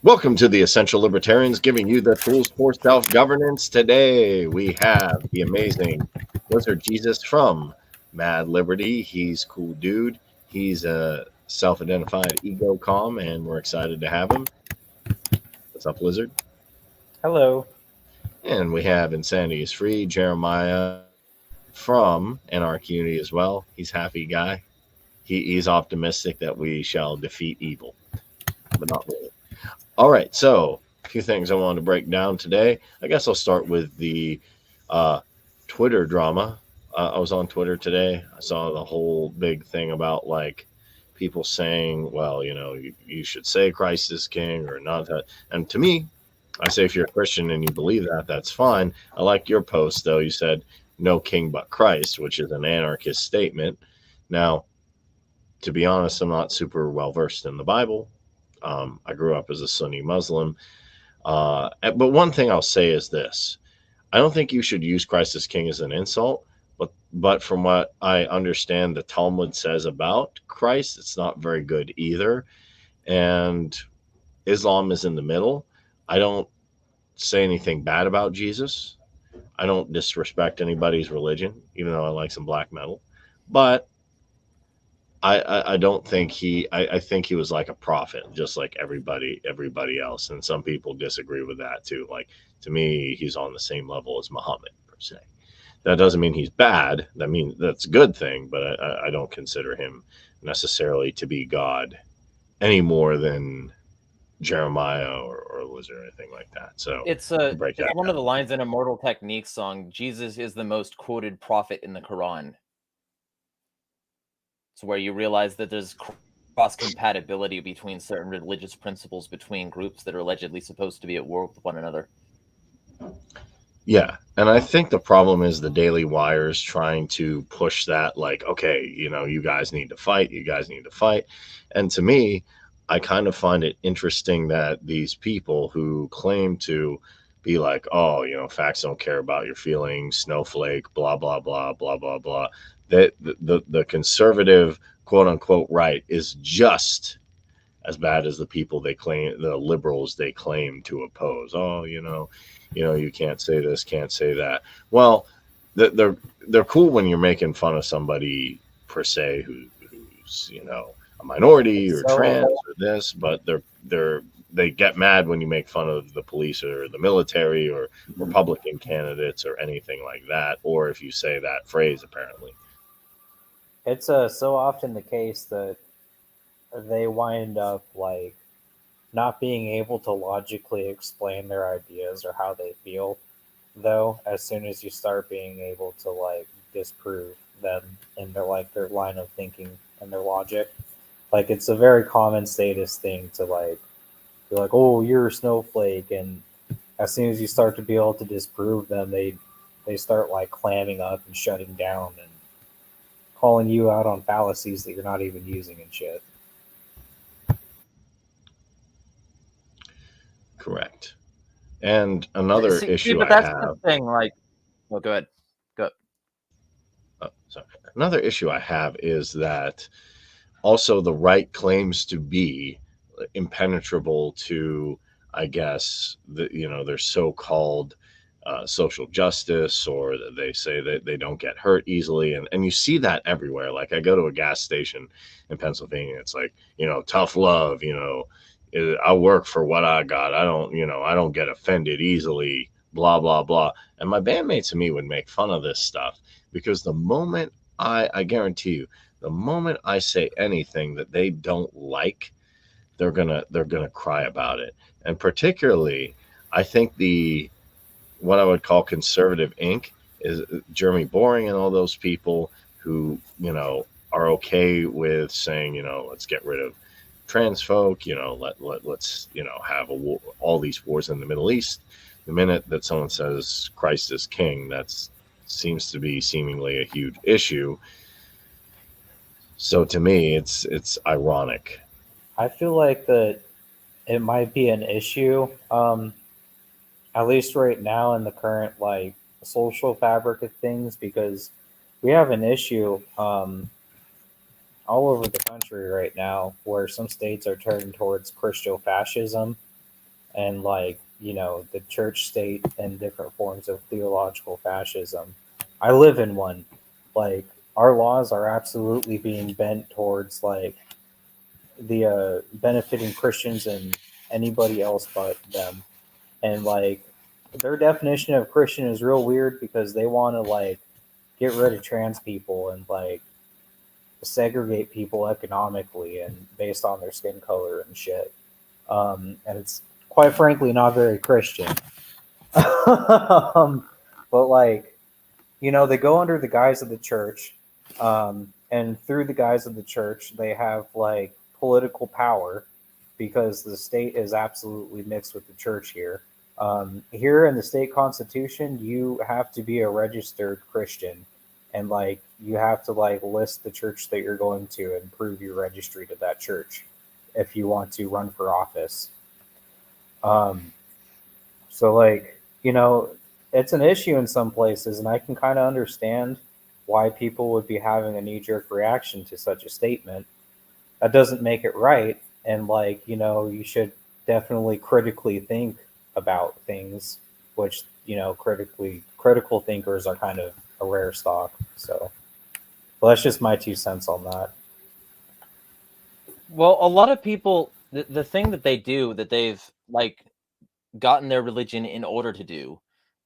Welcome to the Essential Libertarians, giving you the tools for self governance. Today we have the amazing Wizard Jesus from Mad Liberty. He's a cool dude. He's a self identified ego calm, and we're excited to have him. What's up, Lizard? Hello. And we have Insanity is Free, Jeremiah from Anarch Unity as well. He's a happy guy. He's optimistic that we shall defeat evil, but not really. All right, so a few things I wanted to break down today. I guess I'll start with the uh, Twitter drama. I was on Twitter today. I saw the whole big thing about like people saying, well, you should say Christ is king or not. That. And to me, I say if you're a Christian and you believe that, that's fine. I like your post, though. You said no king but Christ, which is an anarchist statement. Now, to be honest, I'm not super well versed in the Bible. I grew up as a Sunni Muslim. But one thing I'll say is this: I don't think you should use Christ as King as an insult. But from what I understand, the Talmud says about Christ, it's not very good either. And Islam is in the middle. I don't say anything bad about Jesus. I don't disrespect anybody's religion, even though I like some black metal. But I don't think I think he was like a prophet, just like everybody else. And some people disagree with that too. Like to me, he's on the same level as Muhammad per se. That doesn't mean he's bad. That means that's a good thing, but I don't consider him necessarily to be God any more than Jeremiah or Liz or anything like that. So to break It's that one of down. the lines in Immortal Techniques song. Jesus is the most quoted prophet in the Quran. It's where you realize that there's cross compatibility between certain religious principles between groups that are allegedly supposed to be at war with one another. Yeah. And I think the problem is the Daily Wire's trying to push that, like, okay, you guys need to fight. You guys need to fight. And to me, I kind of find it interesting that these people who claim to be like, oh, facts don't care about your feelings, snowflake, blah, blah, blah, blah, blah, blah, that the conservative, quote unquote, right is just as bad as the people they claim, the liberals they claim to oppose. Oh, you can't say this, can't say that. Well, they're they're cool when you're making fun of somebody per se who's a minority It's or trans so or this, but they get mad when you make fun of the police or the military or Republican candidates or anything like that, or if you say that phrase, apparently. it's so often the case that they wind up like not being able to logically explain their ideas or how they feel, though as soon as you start being able to like disprove them in their line of thinking and their logic. Like it's a very common status thing to like be like, oh, you're a snowflake, and as soon as you start to be able to disprove them, they start like clamming up and shutting down and calling you out on fallacies that you're not even using and shit. Correct. And another See, issue but I that's the have thing. Like, well, go ahead. Go. sorry. Another issue I have is that also the right claims to be impenetrable to, I guess, their so-called social justice, or they say that they don't get hurt easily, and you see that everywhere. Like I go to a gas station in Pennsylvania, it's like tough love. I work for what I got. I don't get offended easily. Blah blah blah. And my bandmates and me would make fun of this stuff because the moment I guarantee you, the moment I say anything that they don't like, they're gonna cry about it. And particularly, I think the what I would call conservative ink is Jeremy Boring and all those people who are okay with saying let's get rid of trans folk, let's have all these wars in the Middle East. The minute that someone says Christ is king, that's seems to be seemingly a huge issue. So to me, it's ironic. I feel like that it might be an issue, at least right now in the current like social fabric of things, because we have an issue all over the country right now where some states are turning towards Christo fascism, and like, you know, the church state and different forms of theological fascism. I live in one. Like, our laws are absolutely being bent towards like the benefiting Christians and anybody else but them. And like, their definition of Christian is real weird because they want to like get rid of trans people and like segregate people economically and based on their skin color and shit. And it's quite frankly not very Christian. But like, you know, they go under the guise of the church, and through the guise of the church, they have like political power because the state is absolutely mixed with the church here. Here in the state constitution, you have to be a registered Christian, and like you have to like list the church that you're going to and prove your registry to that church if you want to run for office. Um, so like, you know, it's an issue in some places, and I can kind of understand why people would be having a knee jerk reaction to such a statement. That doesn't make it right, and like, you know, you should definitely critically think about things, which, you know, critical thinkers are kind of a rare stock. So, well, that's just my 2 cents on that. Well, a lot of people, the thing that they do, that they've like gotten their religion in order to do,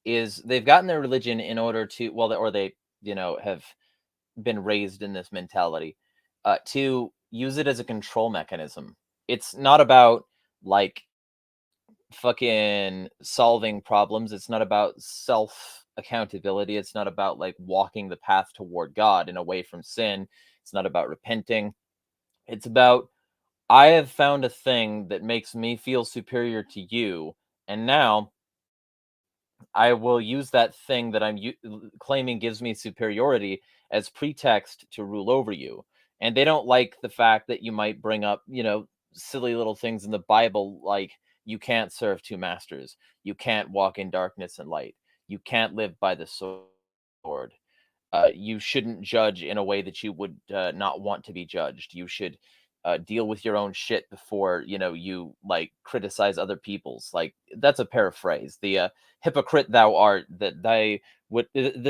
is they've gotten their religion in order to, well, or they, you know, have been raised in this mentality to use it as a control mechanism. It's not about like fucking solving problems. It's not about self accountability. It's not about like walking the path toward God and away from sin. It's not about repenting. It's about, I have found a thing that makes me feel superior to you, and now I will use that thing that claiming gives me superiority as pretext to rule over you. And they don't like the fact that you might bring up, you know, silly little things in the Bible like you can't serve two masters, you can't walk in darkness and light, you can't live by the sword. You shouldn't judge in a way that you would not want to be judged. You should deal with your own shit before, you know, you like criticize other people's. Like, that's a paraphrase. The hypocrite thou art, that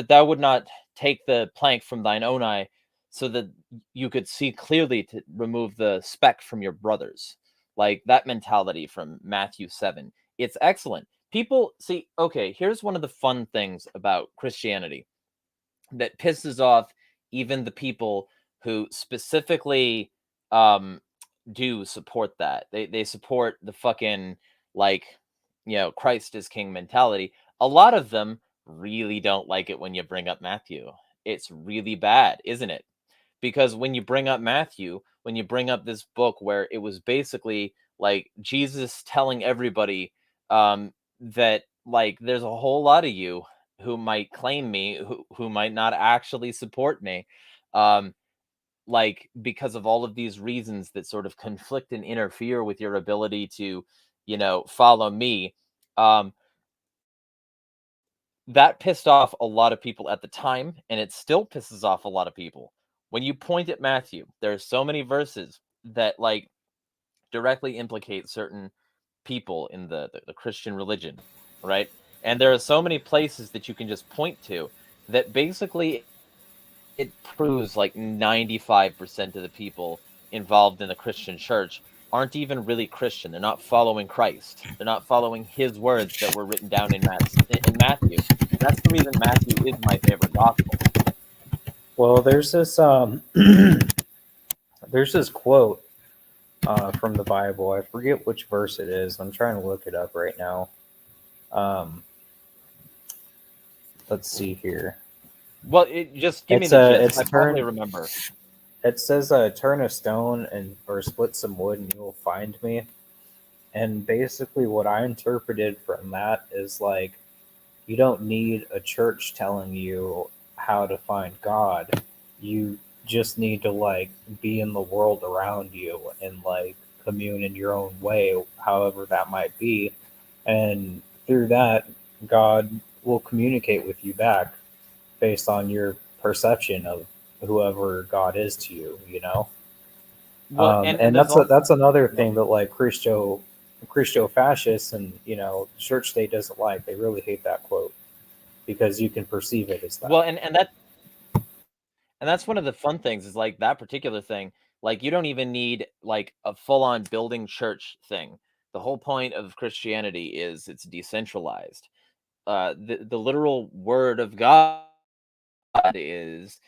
thou would not take the plank from thine own eye, so that you could see clearly to remove the speck from your brother's. Like that mentality from Matthew 7. It's excellent. People see. Okay, here's one of the fun things about Christianity that pisses off even the people who specifically um do support that. They support the fucking, like, you know, Christ is king mentality. A lot of them really don't like it when you bring up Matthew. It's really bad, isn't it? Because when you bring up Matthew, when you bring up this book where it was basically like Jesus telling everybody that like there's a whole lot of you who might claim me, who might not actually support me, um, like because of all of these reasons that sort of conflict and interfere with your ability to, you know, follow me. Um, that pissed off a lot of people at the time, and it still pisses off a lot of people. When you point at Matthew, there are so many verses that like directly implicate certain people in the Christian religion, right? And there are so many places that you can just point to that basically it proves like 95% of the people involved in the Christian church aren't even really Christian. They're not following Christ. They're not following his words that were written down in Matthew. That's the reason Matthew is my favorite gospel. Well, there's this there's this quote from the Bible. I forget which verse it is. I'm trying to look it up right now. Um, let's see here. Well, just give me the gist. I turn. probably remember. It says, "Turn a stone and or split some wood, and you will find me." And basically, what I interpreted from that is like, you don't need a church telling you how to find God. You just need to like be in the world around you and like commune in your own way, however that might be. And through that, God will communicate with you back based on your perception of whoever God is to you, you know? Well, and And there's also, that's another thing that like Christo Christo-fascists and church state doesn't like. They really hate that quote because you can perceive it as that. Well, and that's one of the fun things is like that particular thing. Like you don't even need like a full-on building church thing. The whole point of Christianity is it's decentralized. The literal word of God is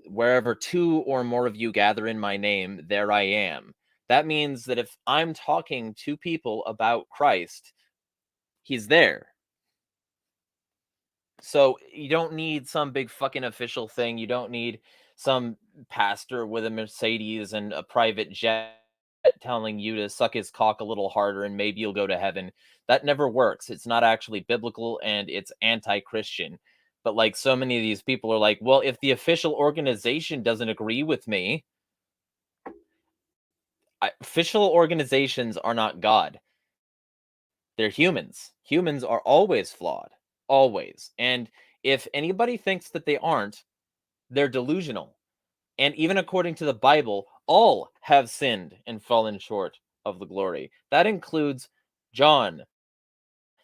wherever two or more of you gather in my name, there I am. That means that if I'm talking to people about Christ, he's there. So you don't need some big fucking official thing. You don't need some pastor with a Mercedes and a private jet telling you to suck his cock a little harder and maybe you'll go to heaven. That never works. It's not actually biblical and it's anti-Christian. But like so many of these people are like, well, if the official organization doesn't agree with me, official organizations are not God. They're humans. Humans are always flawed. Always. And if anybody thinks that they aren't, they're delusional. And even according to the Bible, all have sinned and fallen short of the glory. That includes John.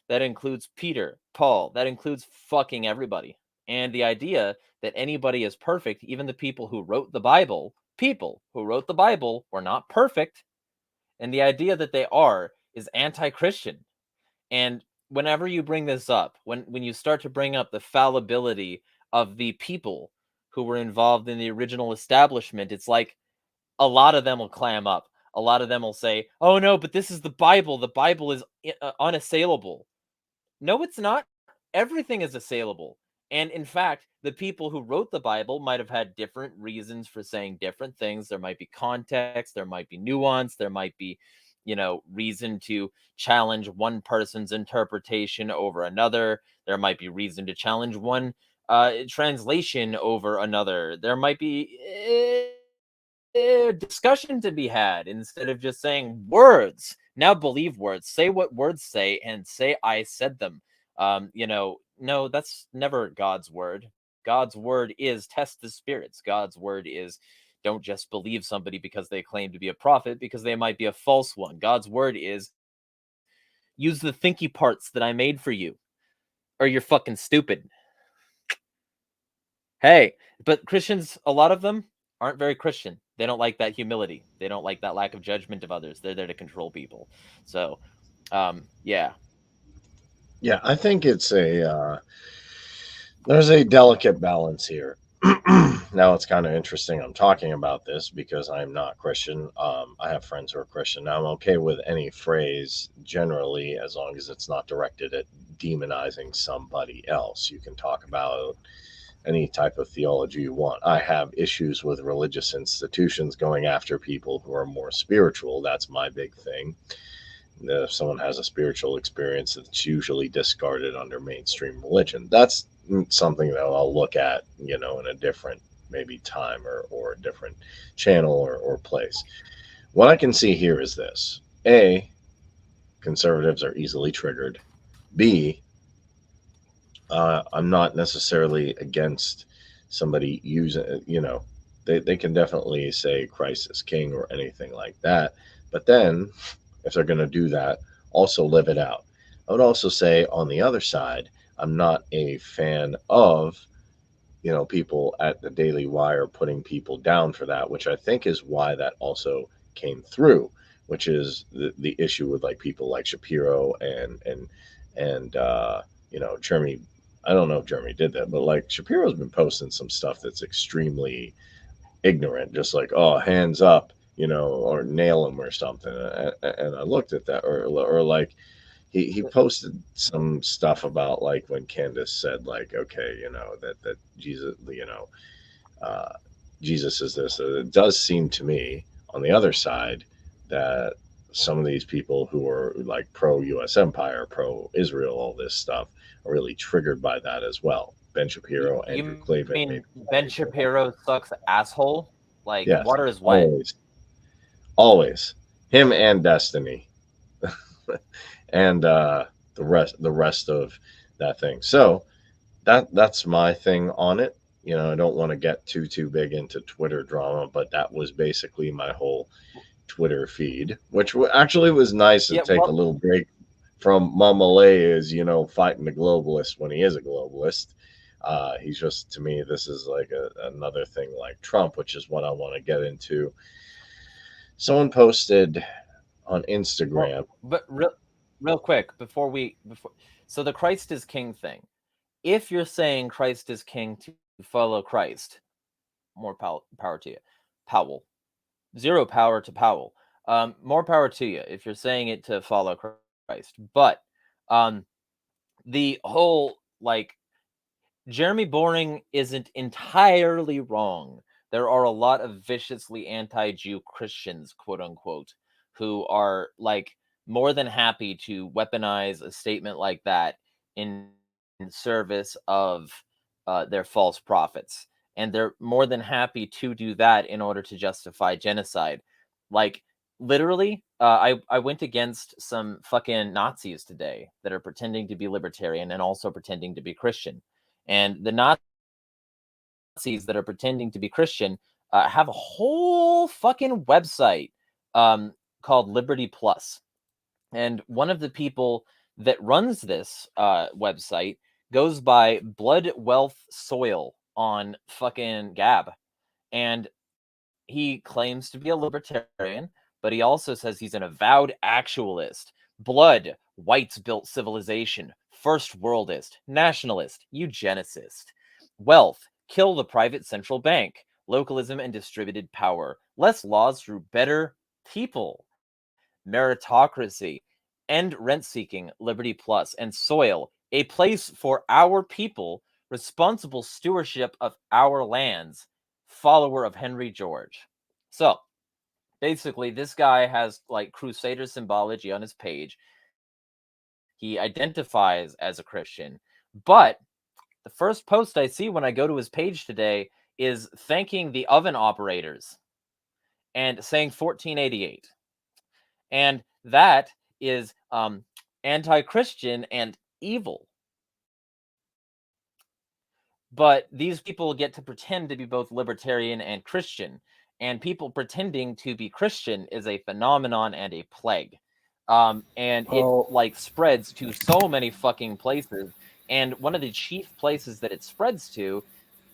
That includes Peter, Paul. That includes fucking everybody. And the idea that anybody is perfect, even the people who wrote the Bible, were not perfect. And the idea that they are is anti-Christian. And whenever you bring this up, when you start to bring up the fallibility of the people who were involved in the original establishment, it's like a lot of them will clam up. A lot of them will say, oh no, but this is the Bible. The Bible is unassailable. No, it's not. Everything is assailable. And in fact, the people who wrote the Bible might have had different reasons for saying different things. There might be context, there might be nuance, there might be, reason to challenge one person's interpretation over another. There might be reason to challenge one translation over another. There might be discussion to be had instead of just saying words. Now believe words. Say what words say and say I said them. No, that's never God's word. God's word is test the spirits. God's word is don't just believe somebody because they claim to be a prophet, because they might be a false one. God's word is use the thinky parts that I made for you, or you're fucking stupid. Hey, but Christians, a lot of them aren't very Christian. They don't like that humility. They don't like that lack of judgment of others. They're there to control people. So, yeah. Yeah, I think it's there's a delicate balance here. Now it's kind of interesting I'm talking about this because I'm not Christian. I have friends who are Christian. Now I'm okay with any phrase generally as long as it's not directed at demonizing somebody else. You can talk about any type of theology you want. I have issues with religious institutions going after people who are more spiritual. That's my big thing. If someone has a spiritual experience, it's usually discarded under mainstream religion. That's something that I'll look at, in a different maybe time or a different channel or place. What I can see here is this. A, conservatives are easily triggered. B, I'm not necessarily against somebody using, they can definitely say Christ is king or anything like that. But then if they're going to do that, also live it out. I would also say on the other side, I'm not a fan of, people at the Daily Wire putting people down for that, which I think is why that also came through, which is the issue with like people like Shapiro and Jeremy. I don't know if Jeremy did that, but like Shapiro's been posting some stuff that's extremely ignorant, just like, oh, hands up, or nail him or something. And I looked at that, or like he posted some stuff about like when Candace said like, okay, that Jesus, Jesus is this. It does seem to me on the other side that some of these people who are like pro U.S. empire, pro Israel, all this stuff are really triggered by that as well. Ben Shapiro, Andrew Klavan. You mean Ben Shapiro sucks asshole? Like, yes, water is wet. Always. Him and Destiny. And the rest of that thing. So that's my thing on it. I don't want to get too big into Twitter drama, but that was basically my whole Twitter feed, which actually was nice to Yeah, take a well, little break from Mamalay is, fighting the globalist when he is a globalist. He's just, to me, this is like another thing like Trump, which is what I want to get into. Someone posted on Instagram. but real quick so the Christ is King thing. If you're saying Christ is King to follow Christ, more power to you, Powell. Zero power to Powell. More power to you if you're saying it to follow Christ. But the whole Jeremy Boring isn't entirely wrong. There are a lot of viciously anti-Jew Christians, quote unquote, who are more than happy to weaponize a statement like that in service of their false prophets. And they're more than happy to do that in order to justify genocide. Literally, I went against some fucking Nazis today that are pretending to be libertarian and also pretending to be Christian. And the Nazis that are pretending to be Christian have a whole fucking website called Liberty Plus. And one of the people that runs this website goes by Blood Wealth Soil on fucking Gab. And he claims to be a libertarian, but he also says he's an avowed actualist. Blood, whites built civilization, first worldist, nationalist, eugenicist. Wealth, kill the private central bank, localism and distributed power, less laws through better people, meritocracy, end rent seeking, Liberty Plus, and Soil, a place for our people, responsible stewardship of our lands, follower of Henry George. So basically, this guy has Crusader symbology on his page. He identifies as a Christian, but the first post I see when I go to his page today is thanking the oven operators and saying 1488. And that is anti-Christian and evil. But these people get to pretend to be both libertarian and Christian. And people pretending to be Christian is a phenomenon and a plague. And it spreads to so many fucking places. And one of the chief places that it spreads to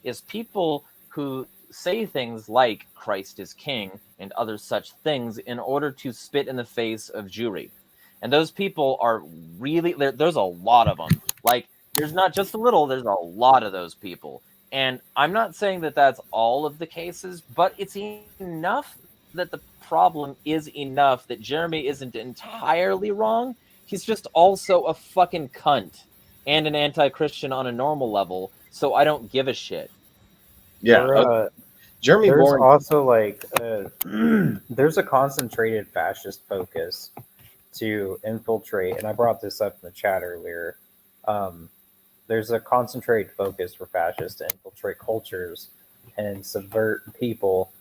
is people who say things like Christ is King and other such things in order to spit in the face of Jewry. And those people are really, there's a lot of them. There's not just a little, there's a lot of those people. And I'm not saying that that's all of the cases, but it's enough that the problem is enough that Jeremy isn't entirely wrong. He's just also a fucking cunt and an anti-Christian on a normal level, so I don't give a shit. Yeah, Jeremy there's Boring. Also there's a concentrated fascist focus to infiltrate, and I brought this up in the chat earlier. There's a concentrated focus for fascists to infiltrate cultures and subvert people,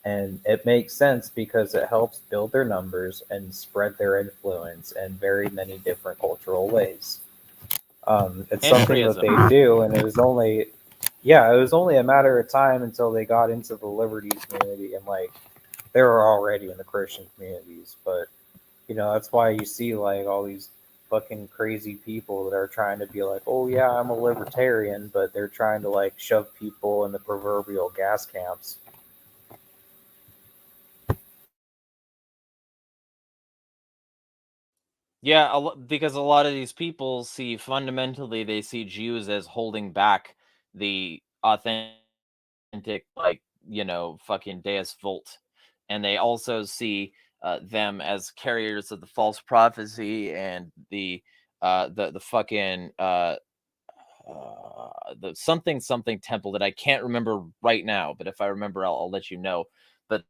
and it makes sense because it helps build their numbers and spread their influence in very many different cultural ways. It's something that they do, and it was only a matter of time until they got into the liberties community, and they were already in the Christian communities. But that's why you see all these fucking crazy people that are trying to be like, oh yeah, I'm a libertarian, but they're trying to shove people in the proverbial gas camps. Yeah, because a lot of these people fundamentally they see Jews as holding back the authentic, fucking Deus Vult. And they also see them as carriers of the false prophecy and the fucking the something temple that I can't remember right now, but if I remember, I'll let you know. But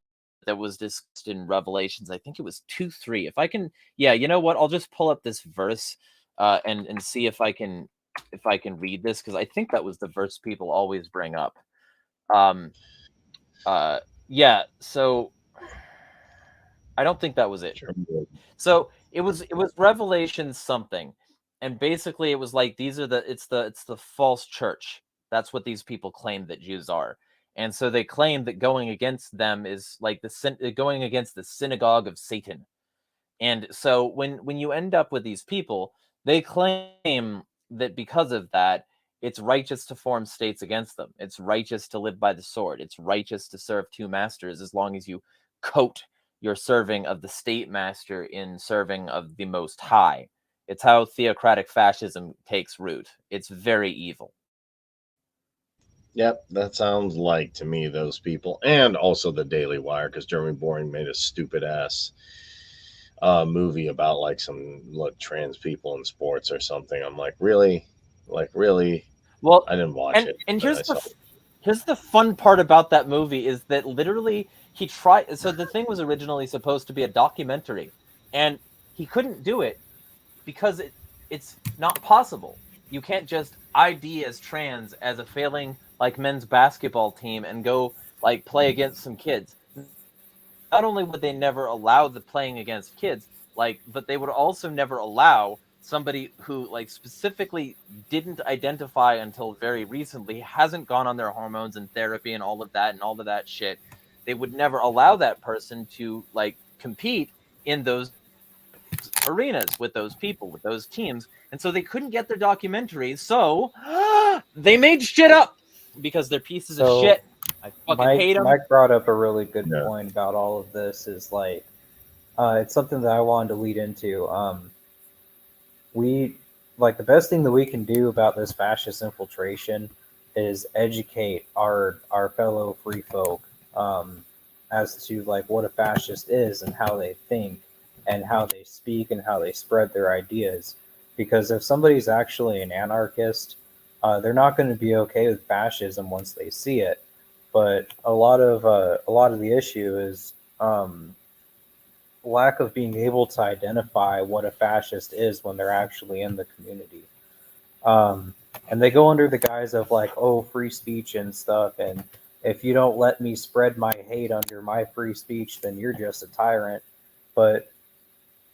that was discussed in Revelations. I think it was 2:3. If I can, yeah, you know what? I'll just pull up this verse and see if I can read this, because I think that was the verse people always bring up. Yeah. So I don't think that was it. So it was Revelation something, and basically it was like it's the false church. That's what these people claim that Jews are. And so they claim that going against them is like going against the synagogue of Satan. And so when you end up with these people, they claim that because of that, it's righteous to form states against them. It's righteous to live by the sword. It's righteous to serve two masters as long as you coat your serving of the state master in serving of the Most High. It's how theocratic fascism takes root. It's very evil. Yep, that sounds like to me those people, and also the Daily Wire, because Jeremy Boring made a stupid ass movie about like some trans people in sports or something. I'm like, really, really. Well, I didn't watch it. And but I saw it. here's the fun part about that movie is that literally he tried. So the thing was originally supposed to be a documentary, and he couldn't do it because it's not possible. You can't just ID as trans as a failing like men's basketball team and go like play against some kids. Not only would they never allow the playing against kids, but they would also never allow somebody who like specifically didn't identify until very recently, hasn't gone on their hormones and therapy and all of that shit. They would never allow that person to like compete in those arenas with those people, with those teams. And so they couldn't get their documentaries. So they made shit up because they're pieces of shit. I fucking hate them. Mike brought up a really good Yeah. point about all of this. Is like, it's something that I wanted to lead into. We like the best thing that we can do about this fascist infiltration is educate our fellow free folk as to like what a fascist is and how they think and how they speak and how they spread their ideas. Because if somebody's actually an anarchist, they're not going to be okay with fascism once they see it. But a lot of the issue is lack of being able to identify what a fascist is when they're actually in the community. And they go under the guise of like, oh, free speech and stuff. And if you don't let me spread my hate under my free speech, then you're just a tyrant. But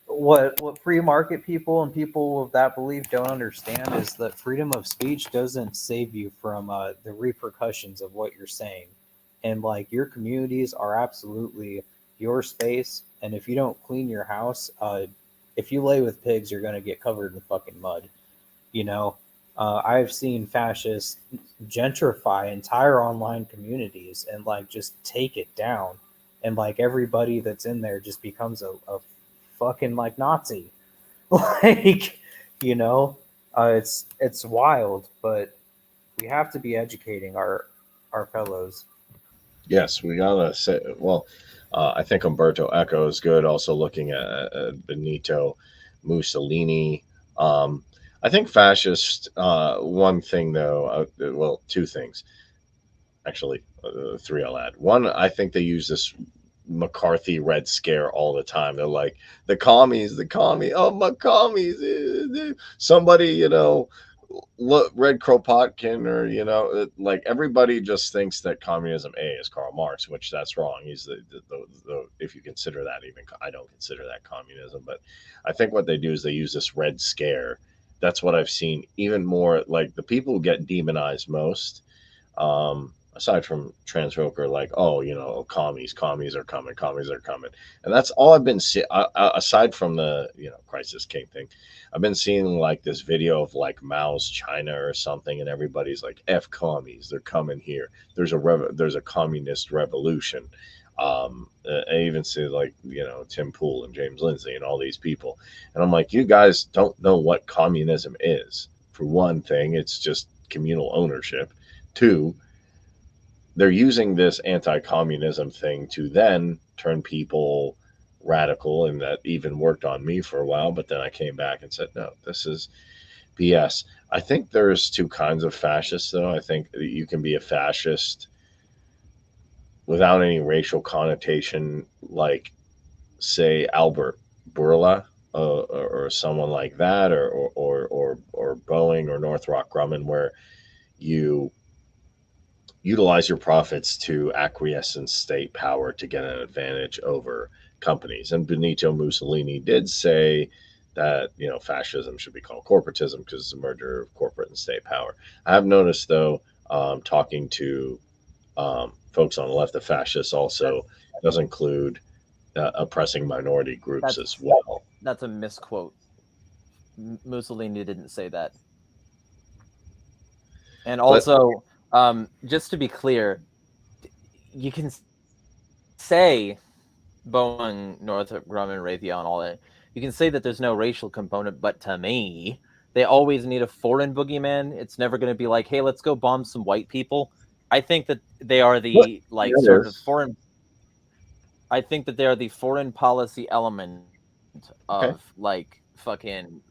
what free market people and people of that belief don't understand is that freedom of speech doesn't save you from the repercussions of what you're saying. And like your communities are absolutely your space. And if you don't clean your house, if you lay with pigs, you're going to get covered in fucking mud. You know, I've seen fascists gentrify entire online communities and like just take it down. And like everybody that's in there just becomes a fucking like Nazi. Like, you know, it's wild, but we have to be educating our fellows. Yes, we gotta say. Well, I think Umberto Eco is good. Also looking at Benito Mussolini. I think fascist. One thing though, well, two things. Actually, three I'll add. One, I think they use this McCarthy Red Scare all the time. They're like the commies, oh my commies. Somebody, you know, look, Red Kropotkin, or you know, like everybody just thinks that communism is Karl Marx, which that's wrong. He's the if you consider that, even I don't consider that communism, but I think what they do is they use this Red Scare. That's what I've seen even more. Like the people who get demonized most, aside from trans folk, are like, oh, you know, commies are coming, and that's all I've been seeing. Aside from the, you know, Crisis King thing, I've been seeing like this video of like Mao's China or something, and everybody's like, "F commies, they're coming here." There's a communist revolution. I even see like, you know, Tim Pool and James Lindsay and all these people, and I'm like, you guys don't know what communism is. For one thing, it's just communal ownership. Two, they're using this anti-communism thing to then turn people radical, and that even worked on me for a while, but then I came back and said, no, this is BS. I think there's two kinds of fascists, though. I think you can be a fascist without any racial connotation, like, say, Albert Bourla, or someone like that, or Boeing or Northrop Grumman, where you utilize your profits to acquiesce in state power to get an advantage over companies. And Benito Mussolini did say that, you know, fascism should be called corporatism because it's a merger of corporate and state power. I have noticed, though, talking to folks on the left, the fascists, also does include oppressing minority groups That's- as well. That's a misquote. Mussolini didn't say that. And also, just to be clear, you can say Boeing, Northrop Grumman, Raytheon, all that. You can say that there's no racial component, but to me, they always need a foreign boogeyman. It's never going to be like, hey, let's go bomb some white people. I think that they are the sort of foreign. I think that they are the foreign policy element of fucking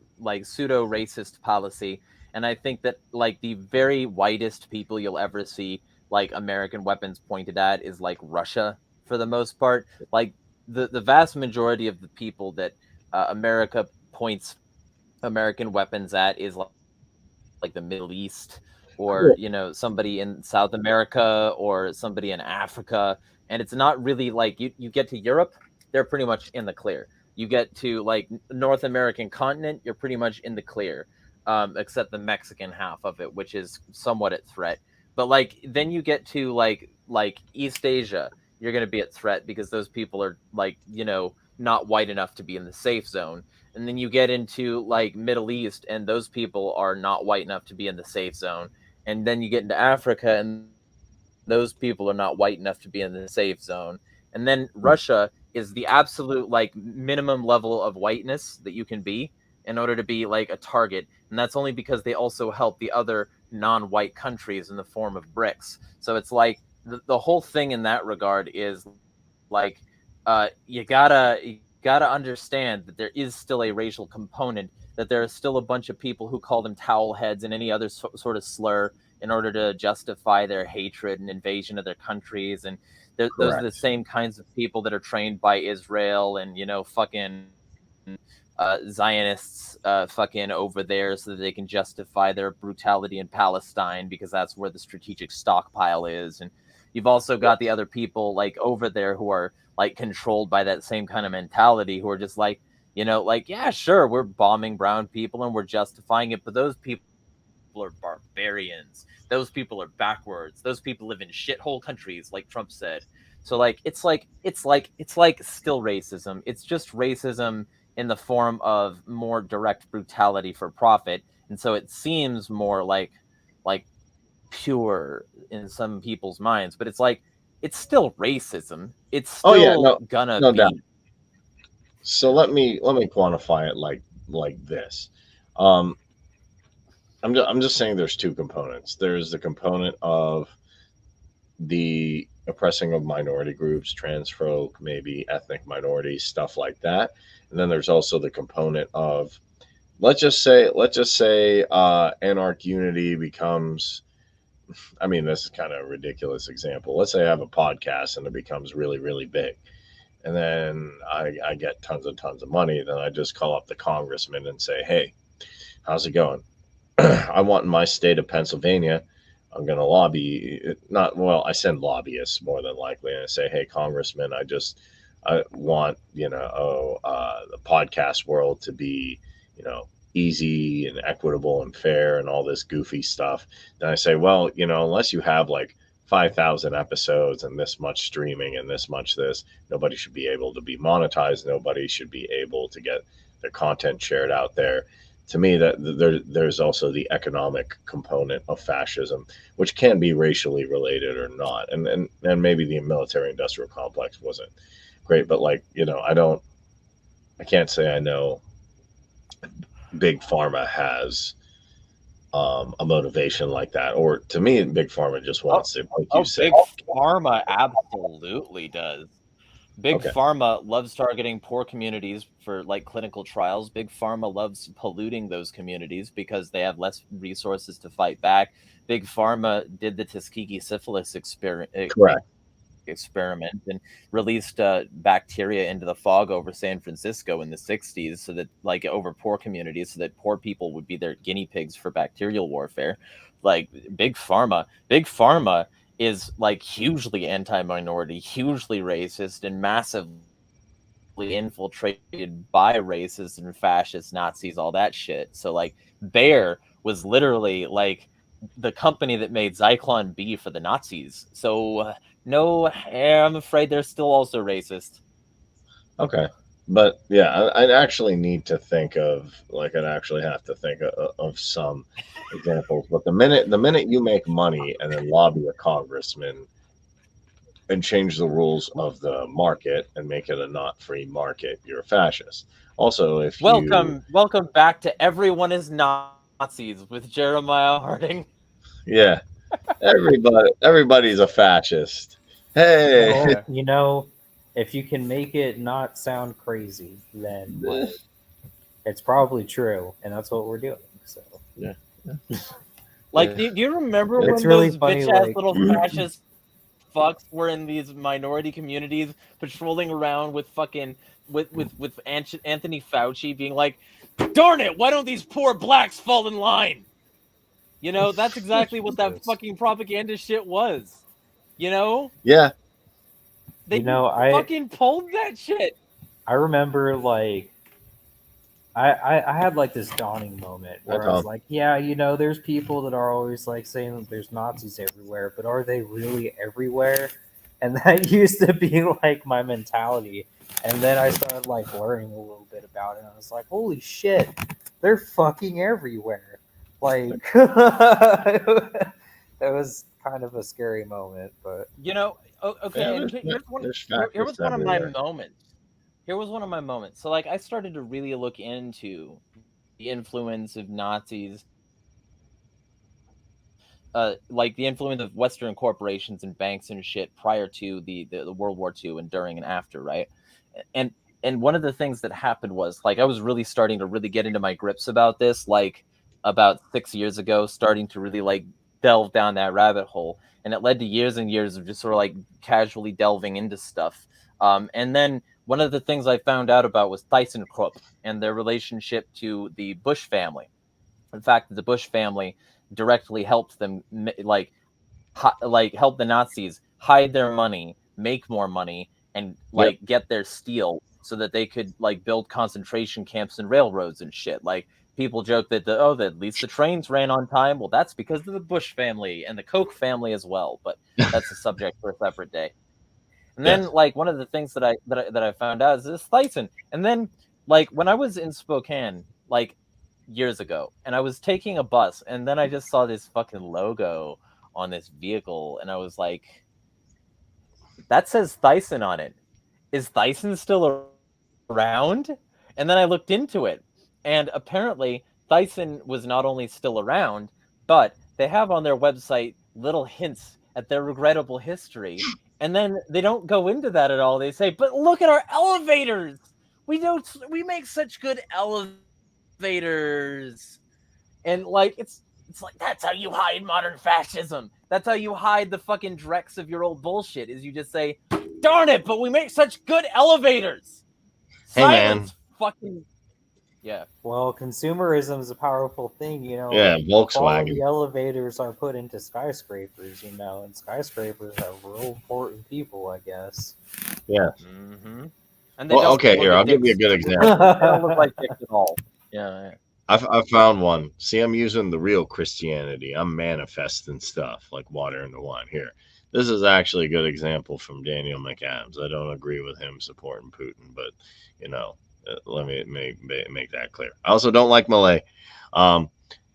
pseudo racist policy, and I think that the very whitest people you'll ever see American weapons pointed at is Russia for the most part. The vast majority of the people that America points American weapons at is like the Middle East, or somebody in South America, or somebody in Africa. And it's not really you get to Europe, they're pretty much in the clear. You get to North American continent, you're pretty much in the clear, except the Mexican half of it, which is somewhat at threat. But then you get to East Asia, you're going to be at threat because those people are not white enough to be in the safe zone. And then you get into Middle East, and those people are not white enough to be in the safe zone. And then you get into Africa, and those people are not white enough to be in the safe zone. And then Russia is the absolute minimum level of whiteness that you can be in order to be a target. And that's only because they also help the other non-white countries in the form of BRICS. So it's the whole thing in that regard is you gotta understand that there is still a racial component, that there is still a bunch of people who call them towel heads and any other sort of slur in order to justify their hatred and invasion of their countries. And those are the same kinds of people that are trained by Israel and fucking Zionists fucking over there, so that they can justify their brutality in Palestine, because that's where the strategic stockpile is. And you've also got the other people over there who are controlled by that same kind of mentality, who are just yeah, sure, we're bombing brown people and we're justifying it, but those people are barbarians. Those people are backwards. Those people live in shithole countries, like Trump said. So it's still racism. It's just racism in the form of more direct brutality for profit. And so it seems more like pure in some people's minds, but it's still racism. It's still gonna be. Doubt. So let me quantify it like this. I'm just saying there's two components. There's the component of the oppressing of minority groups, trans folk, maybe ethnic minorities, stuff like that. And then there's also the component of let's just say Anarch Unity becomes, I mean, this is kind of a ridiculous example. Let's say I have a podcast and it becomes really, really big. And then I get tons and tons of money. Then I just call up the congressman and say, hey, how's it going? I want in my state of Pennsylvania, I'm going to lobby, I send lobbyists more than likely. And I say, hey, congressman, I want, the podcast world to be, easy and equitable and fair and all this goofy stuff. Then I say, well, unless you have 5,000 episodes and this much streaming and this much this, nobody should be able to be monetized. Nobody should be able to get their content shared out there. To me, that there's also the economic component of fascism, which can be racially related or not. And maybe the military industrial complex wasn't great, but I can't say I know Big Pharma has a motivation like that. Or to me, Big Pharma just wants to, like you said. Big Pharma absolutely does. Big Pharma loves targeting poor communities for clinical trials. Big Pharma loves polluting those communities because they have less resources to fight back. Big Pharma did the Tuskegee syphilis experiment and released bacteria into the fog over San Francisco in the 60s, so that over poor communities, so that poor people would be their guinea pigs for bacterial warfare. Big Pharma is hugely anti-minority, hugely racist, and massively infiltrated by racists and fascists, Nazis, all that shit. So Bayer was literally the company that made Zyklon B for the Nazis. So no, I'm afraid they're still also racist. Okay. But yeah, I'd actually need to think of I'd actually have to think of some examples. But the minute you make money and then lobby a congressman and change the rules of the market and make it a not free market, you're a fascist. Also, if you Welcome back to Everyone is Nazis with Jeremiah Harding. yeah, everybody's a fascist. Hey, Well, Yeah. you know, if you can make it not sound crazy, then like it's probably true, and that's what we're doing. So Like, do you remember it's when really those funny. bitch ass Like, little fascist fucks were in these minority communities patrolling around with fucking with Anthony Fauci being like, "Darn it, why don't these poor blacks fall in line?" You know, that's exactly what that Jesus. fucking propaganda shit was. You know, yeah, they You know, I fucking pulled that shit. I remember like I had like this dawning moment I where I was Tom. like, yeah, you know, there's people that are always like saying that there's Nazis everywhere, but are they really everywhere? And that used to be like my mentality. And then I started like learning a little bit about it. And I was like, holy shit, they're fucking everywhere. Like it was kind of a scary moment, but You know, Yeah, okay, and there's here was fascists one of my everywhere. moments. Here was one of my moments. So like I started to really look into the influence of Nazis, like the influence of Western corporations and banks and shit prior to the World War II and during and after, right? And and one of the things that happened was like I was really starting to really get into my grips about this, like about 6 years ago, starting to really like delve down that rabbit hole, and it led to years and years of just sort of like casually delving into stuff. And then one of the things I found out about was ThyssenKrupp and their relationship to the Bush family. In fact, the Bush family directly helped them like help the Nazis hide their money, make more money, and Yep. like get their steel so that they could like build concentration camps and railroads and shit. Like people joke that that at least the trains ran on time. Well, that's because of the Bush family and the Koch family as well. But that's a subject for a separate day. And then Yes. like one of the things that I found out is this Thyssen. And then like when I was in Spokane, like years ago, and I was taking a bus, and then I just saw this fucking logo on this vehicle, and I was like, that says Thyssen on it. Is Thyssen still around? And then I looked into it, and apparently Thyssen was not only still around, but they have on their website little hints at their regrettable history. And then they don't go into that at all. They say, "But look at our elevators. We make such good elevators." And like it's like that's how you hide modern fascism. That's how you hide the fucking dregs of your old bullshit. Is you just say, "Darn it, but we make such good elevators." Hey, man. Silence, fucking yeah. well, consumerism is a powerful thing, you know. Yeah, Quality Volkswagen. elevators are put into skyscrapers, you know, and skyscrapers are real important people, I guess. Yeah. Mm-hmm. And they Well, don't okay, look here, at I'll give you a dicks. good They example. don't look like dicks at all. Yeah. I found one. See, I'm using the real Christianity. I'm manifesting stuff like water into wine. Here, this is actually a good example from Daniel McAdams. I don't agree with him supporting Putin, but you know, let me make that clear. I also don't like Malay. Um,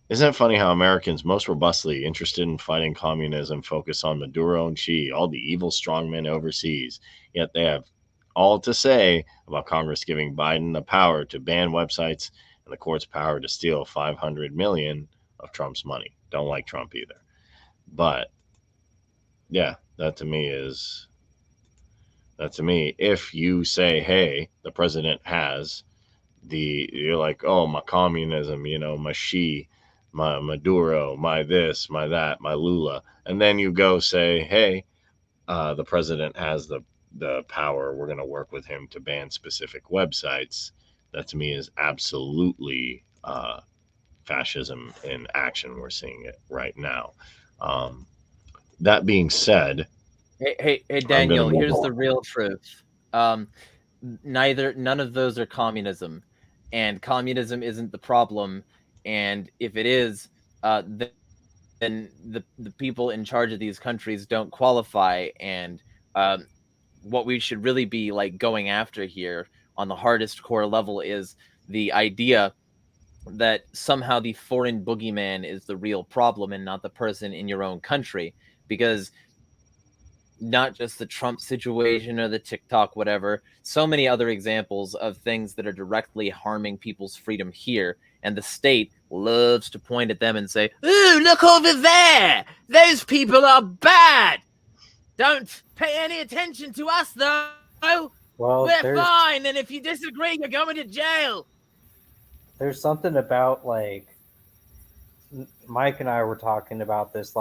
isn't it funny how Americans most robustly interested in fighting communism focus on Maduro and Xi, all the evil strongmen overseas, yet they have all to say about Congress giving Biden the power to ban websites and the court's power to steal 500 million of Trump's money. Don't like Trump either. But yeah, that to me, if you say, hey, the president has you're like, oh, my communism, my Xi, my Maduro, my this, my that, my Lula. And then you go say, hey, the president has the power. We're going to work with him to ban specific websites. That to me is absolutely fascism in action. We're seeing it right now. Um, that being said, Hey, I'm going to Daniel. move Here's the on. real truth. Um, none of those are communism, and communism isn't the problem. And if it is, then the people in charge of these countries don't qualify, and what we should really be like going after here on the hardest core level is the idea that somehow the foreign boogeyman is the real problem and not the person in your own country, because not just the Trump situation or the TikTok, whatever, so many other examples of things that are directly harming people's freedom here. And the state loves to point at them and say, "Ooh, look over there. Those people are bad. Don't pay any attention to us, though. Well, We're fine. And if you disagree, you're going to jail." there's something about, like, Mike and I were talking about this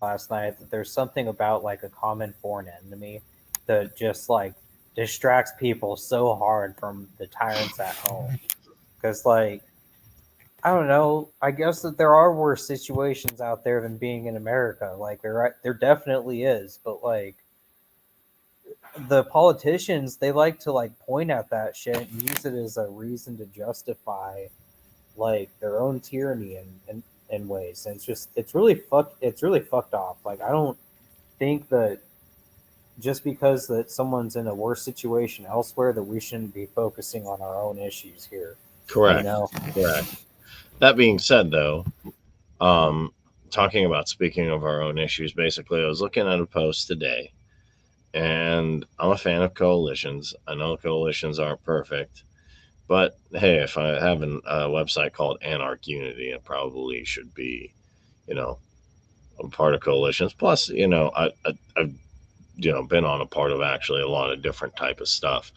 last night, that there's something about like a common foreign enemy that just like distracts people so hard from the tyrants at home. Because, like, I don't know, I guess that there are worse situations out there than being in America. Like, there definitely is, but like the politicians, they like to like point at that shit and use it as a reason to justify like their own tyranny in ways. And it's really fucked off. Like, I don't think that just because that someone's in a worse situation elsewhere that we shouldn't be focusing on our own issues here. Correct. You know? Correct. That being said, though, talking about speaking of our own issues, basically, I was looking at a post today, and I'm a fan of coalitions. I know coalitions aren't perfect, but hey, if I have a website called Anarch Unity, it probably should be, a part of coalitions. Plus, I've been on a part of actually a lot of different type of stuff.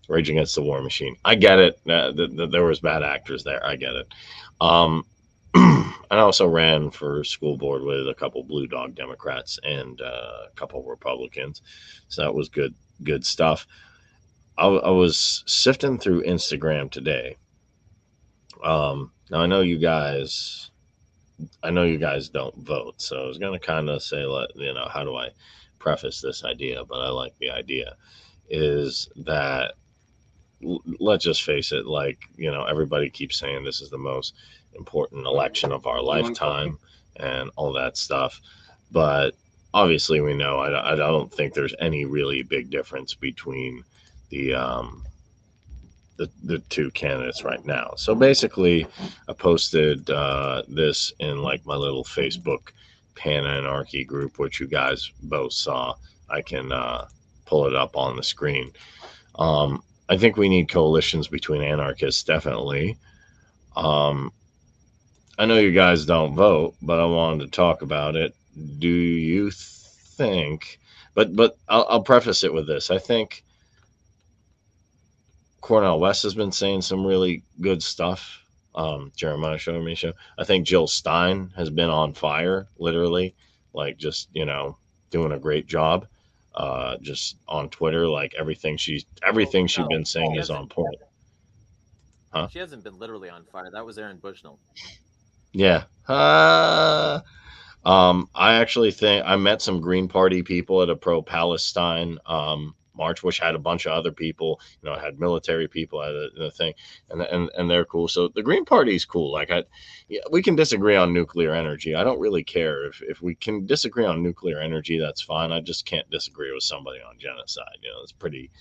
Rage Against the War Machine. I get it. There was bad actors there. I get it. I also ran for school board with a couple Blue Dog Democrats and a couple Republicans. So that was good stuff. I was sifting through Instagram today. Now I know you guys don't vote, so I was going to kind of say, how do I preface this idea? But I like the idea is that, let's just face it, everybody keeps saying this is the most important election of our lifetime and all that stuff. But obviously we know, I don't think there's any really big difference between the two candidates right now. So basically I posted this in like my little Facebook Pananarchy group, which you guys both saw. I can pull it up on the screen. I think we need coalitions between anarchists, definitely. I know you guys don't vote, but I wanted to talk about it. Do you think? But I'll preface it with this. I think Cornel West has been saying some really good stuff. Jeremiah showed me show. I think Jill Stein has been on fire, literally, like just doing a great job. Just on Twitter, like everything she's been saying is on point. Huh? She hasn't been literally on fire. That was Aaron Bushnell. Yeah. I actually think I met some Green Party people at a pro-Palestine march, which had a bunch of other people. It had military people at the thing, and they're cool. So the Green Party is cool. Like we can disagree on nuclear energy. I don't really care if we can disagree on nuclear energy. That's fine. I just can't disagree with somebody on genocide. It's pretty.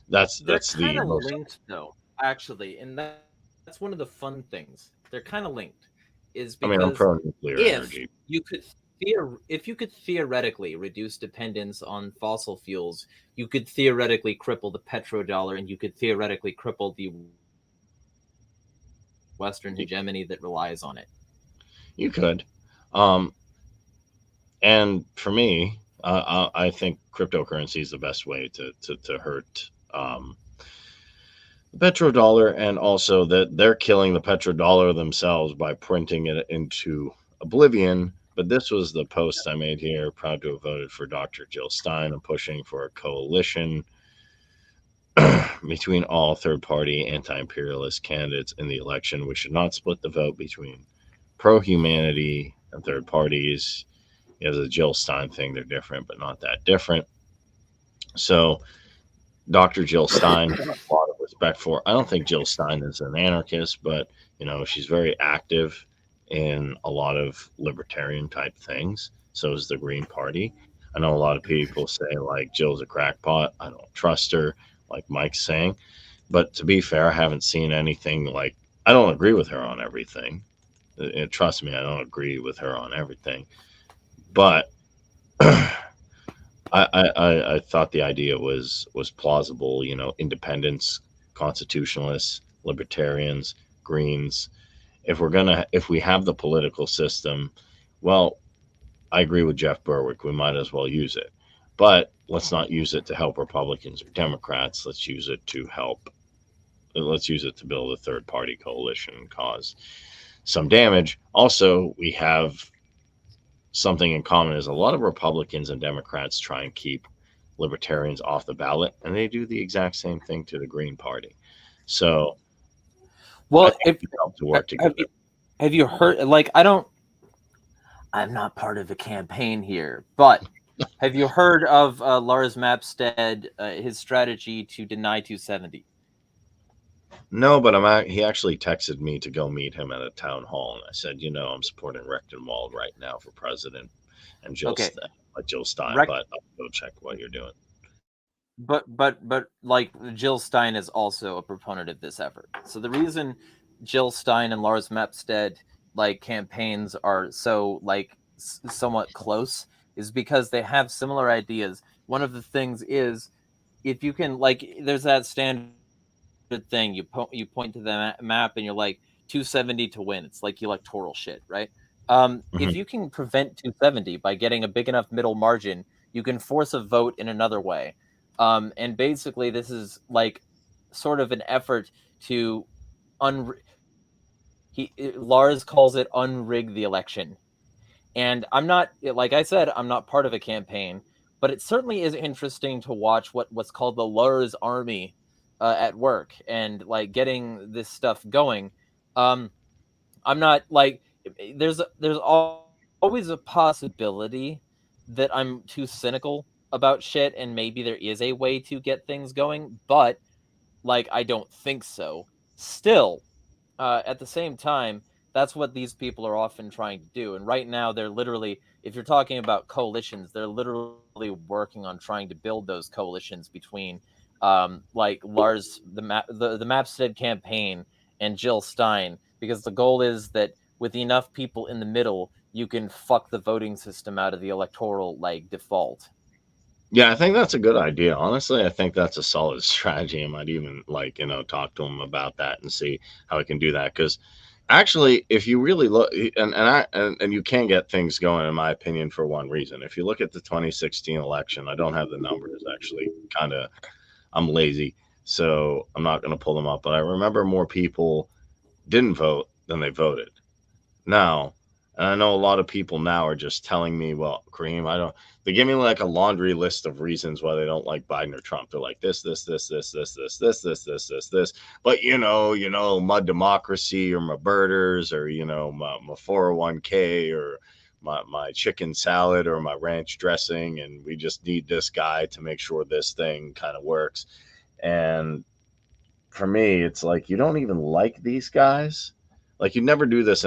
That's kind of linked, though. Actually, and that's one of the fun things. They're kind of linked. Is because I'm pro-nuclear energy. If you could theoretically reduce dependence on fossil fuels, you could theoretically cripple the petrodollar, and you could theoretically cripple the Western hegemony that relies on it. You could. And for me, I think cryptocurrency is the best way to hurt the petrodollar, and also that they're killing the petrodollar themselves by printing it into oblivion. But this was the post I made here. Proud to have voted for Dr. Jill Stein. I'm pushing for a coalition between all third-party anti-imperialist candidates in the election. We should not split the vote between pro-humanity and third parties. The Jill Stein thing, they're different, but not that different. So Dr. Jill Stein, a lot of respect for. I don't think Jill Stein is an anarchist, but she's very active in a lot of libertarian type things. So is the Green Party. I know a lot of people say like Jill's a crackpot. I don't trust her, like Mike's saying. But to be fair, I haven't seen anything like I don't agree with her on everything. Trust me, I don't agree with her on everything. But I thought the idea was plausible. You know, independents, constitutionalists, libertarians, Greens. If we have the political system, well, I agree with Jeff Berwick. We might as well use it, but let's not use it to help Republicans or Democrats. Let's use it to help. Let's use it to build a third party coalition and cause some damage. Also, we have something in common is a lot of Republicans and Democrats try and keep libertarians off the ballot, and they do the exact same thing to the Green Party. So, well, if we help to work together. Have you heard? Like, I'm not part of a campaign here, but have you heard of Lars Mapstead, his strategy to deny 270? No, but he actually texted me to go meet him at a town hall, and I said, you know, I'm supporting Rechtenwald right now for president, and Jill Stein, but I'll go check what you're doing. But like Jill Stein is also a proponent of this effort. So the reason Jill Stein and Lars Mapstead like campaigns are so like somewhat close is because they have similar ideas. One of the things is if you can like there's that standard thing you point to the map and you're like 270 to win. It's like electoral shit, right? If you can prevent 270 by getting a big enough middle margin, you can force a vote in another way. And basically this is like sort of an effort to Lars calls it unrig the election. And I'm not, like I said, I'm not part of a campaign, but it certainly is interesting to watch what's called the Lars army at work and like getting this stuff going. I'm not like, there's always a possibility that I'm too cynical about shit and maybe there is a way to get things going, but like, I don't think so. Still, at the same time, that's what these people are often trying to do. And right now, they're literally, if you're talking about coalitions, they're literally working on trying to build those coalitions between, like Lars, the Mapstead campaign, and Jill Stein, because the goal is that with enough people in the middle, you can fuck the voting system out of the electoral like default. Yeah, I think that's a good idea. Honestly, I think that's a solid strategy. I might even like, you know, talk to him about that and see how I can do that. Because actually, if you really look, and you can get things going, in my opinion, for one reason. If you look at the 2016 election, I don't have the numbers actually. I'm lazy, so I'm not going to pull them up. But I remember more people didn't vote than they voted. Now, and I know a lot of people now are just telling me, well, Kareem, they give me like a laundry list of reasons why they don't like Biden or Trump. They're like this. But you know, my democracy or my birders or, you know, my 401k or my chicken salad or my ranch dressing. And we just need this guy to make sure this thing kind of works. And for me, it's like, you don't even like these guys. Like you never do this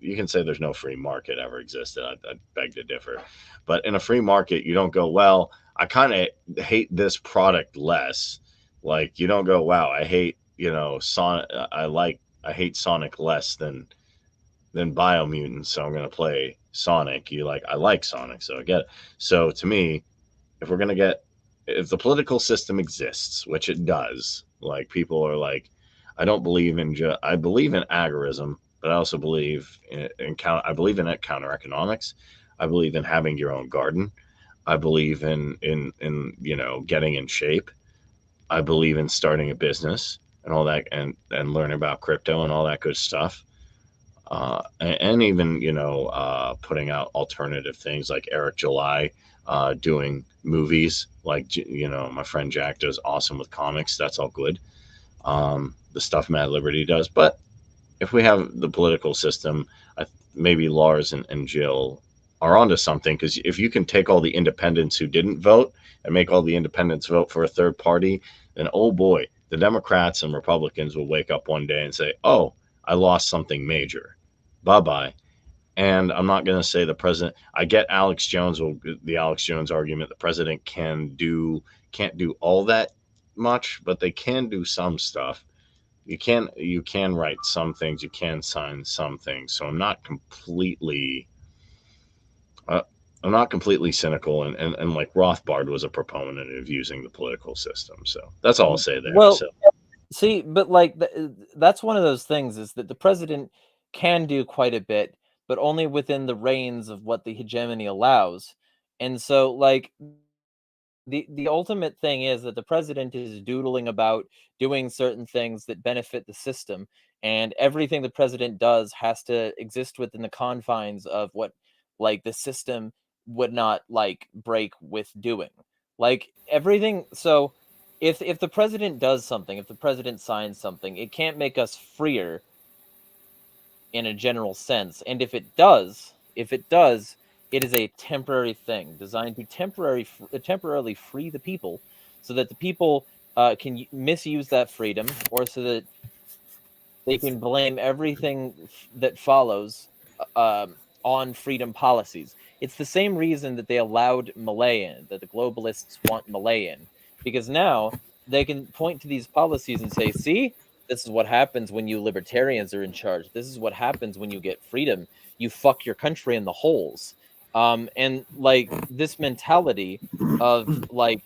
you can say there's no free market ever existed. I beg to differ. But in a free market, you don't go, well, I kind of hate this product less. Like you don't go, wow, I hate, you know, Sonic. I hate Sonic less than Biomutant. So I'm going to play Sonic. I like Sonic. So I get it. So to me, if the political system exists, which it does, like people are like, I believe in agorism. But I also believe in counter economics. I believe in having your own garden. I believe in you know, getting in shape. I believe in starting a business and all that, and learning about crypto and all that good stuff. And even, you know, putting out alternative things like Eric July doing movies. Like, you know, my friend Jack does awesome with comics. That's all good. The stuff Mad Liberty does, but if we have the political system, maybe Lars and Jill are onto something. Because if you can take all the independents who didn't vote and make all the independents vote for a third party, then, oh boy, the Democrats and Republicans will wake up one day and say, oh, I lost something major. bye bye. And I'm not going to say the president. I get the Alex Jones argument. The president can't do all that much, but they can do some stuff. You can write some things. You can sign some things. So I'm not completely cynical, and like Rothbard was a proponent of using the political system. So that's all I'll say there. Well, So see, but like that's one of those things is that the president can do quite a bit, but only within the reins of what the hegemony allows. And so, like, the ultimate thing is that the president is doodling about doing certain things that benefit the system, and everything the president does has to exist within the confines of what, like, the system would not like break with doing. Like everything. So if the president does something, if the president signs something, it can't make us freer in a general sense. And if it does, it is a temporary thing designed to temporarily free the people, so that the people can misuse that freedom, or so that they can blame everything that follows on freedom policies. It's the same reason that they allowed Malay in, that the globalists want Malay in, because now they can point to these policies and say, see, this is what happens when you libertarians are in charge. This is what happens when you get freedom. You fuck your country in the holes. And like this mentality of like,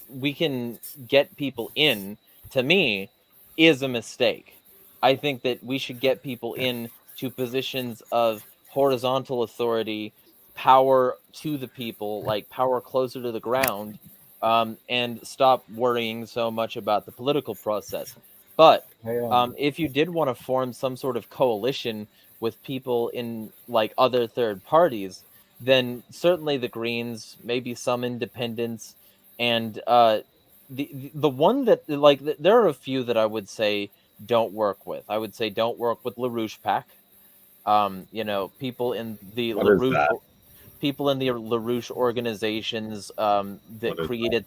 we can get people in, to me, is a mistake. I think that we should get people in to positions of horizontal authority, power to the people, like power closer to the ground, and stop worrying so much about the political process. But if you did want to form some sort of coalition with people in like other third parties, then certainly the Greens, maybe some independents, and the one that like there are a few that I would say don't work with. I would say don't work with LaRouche PAC. People in the what is that? LaRouche organizations that created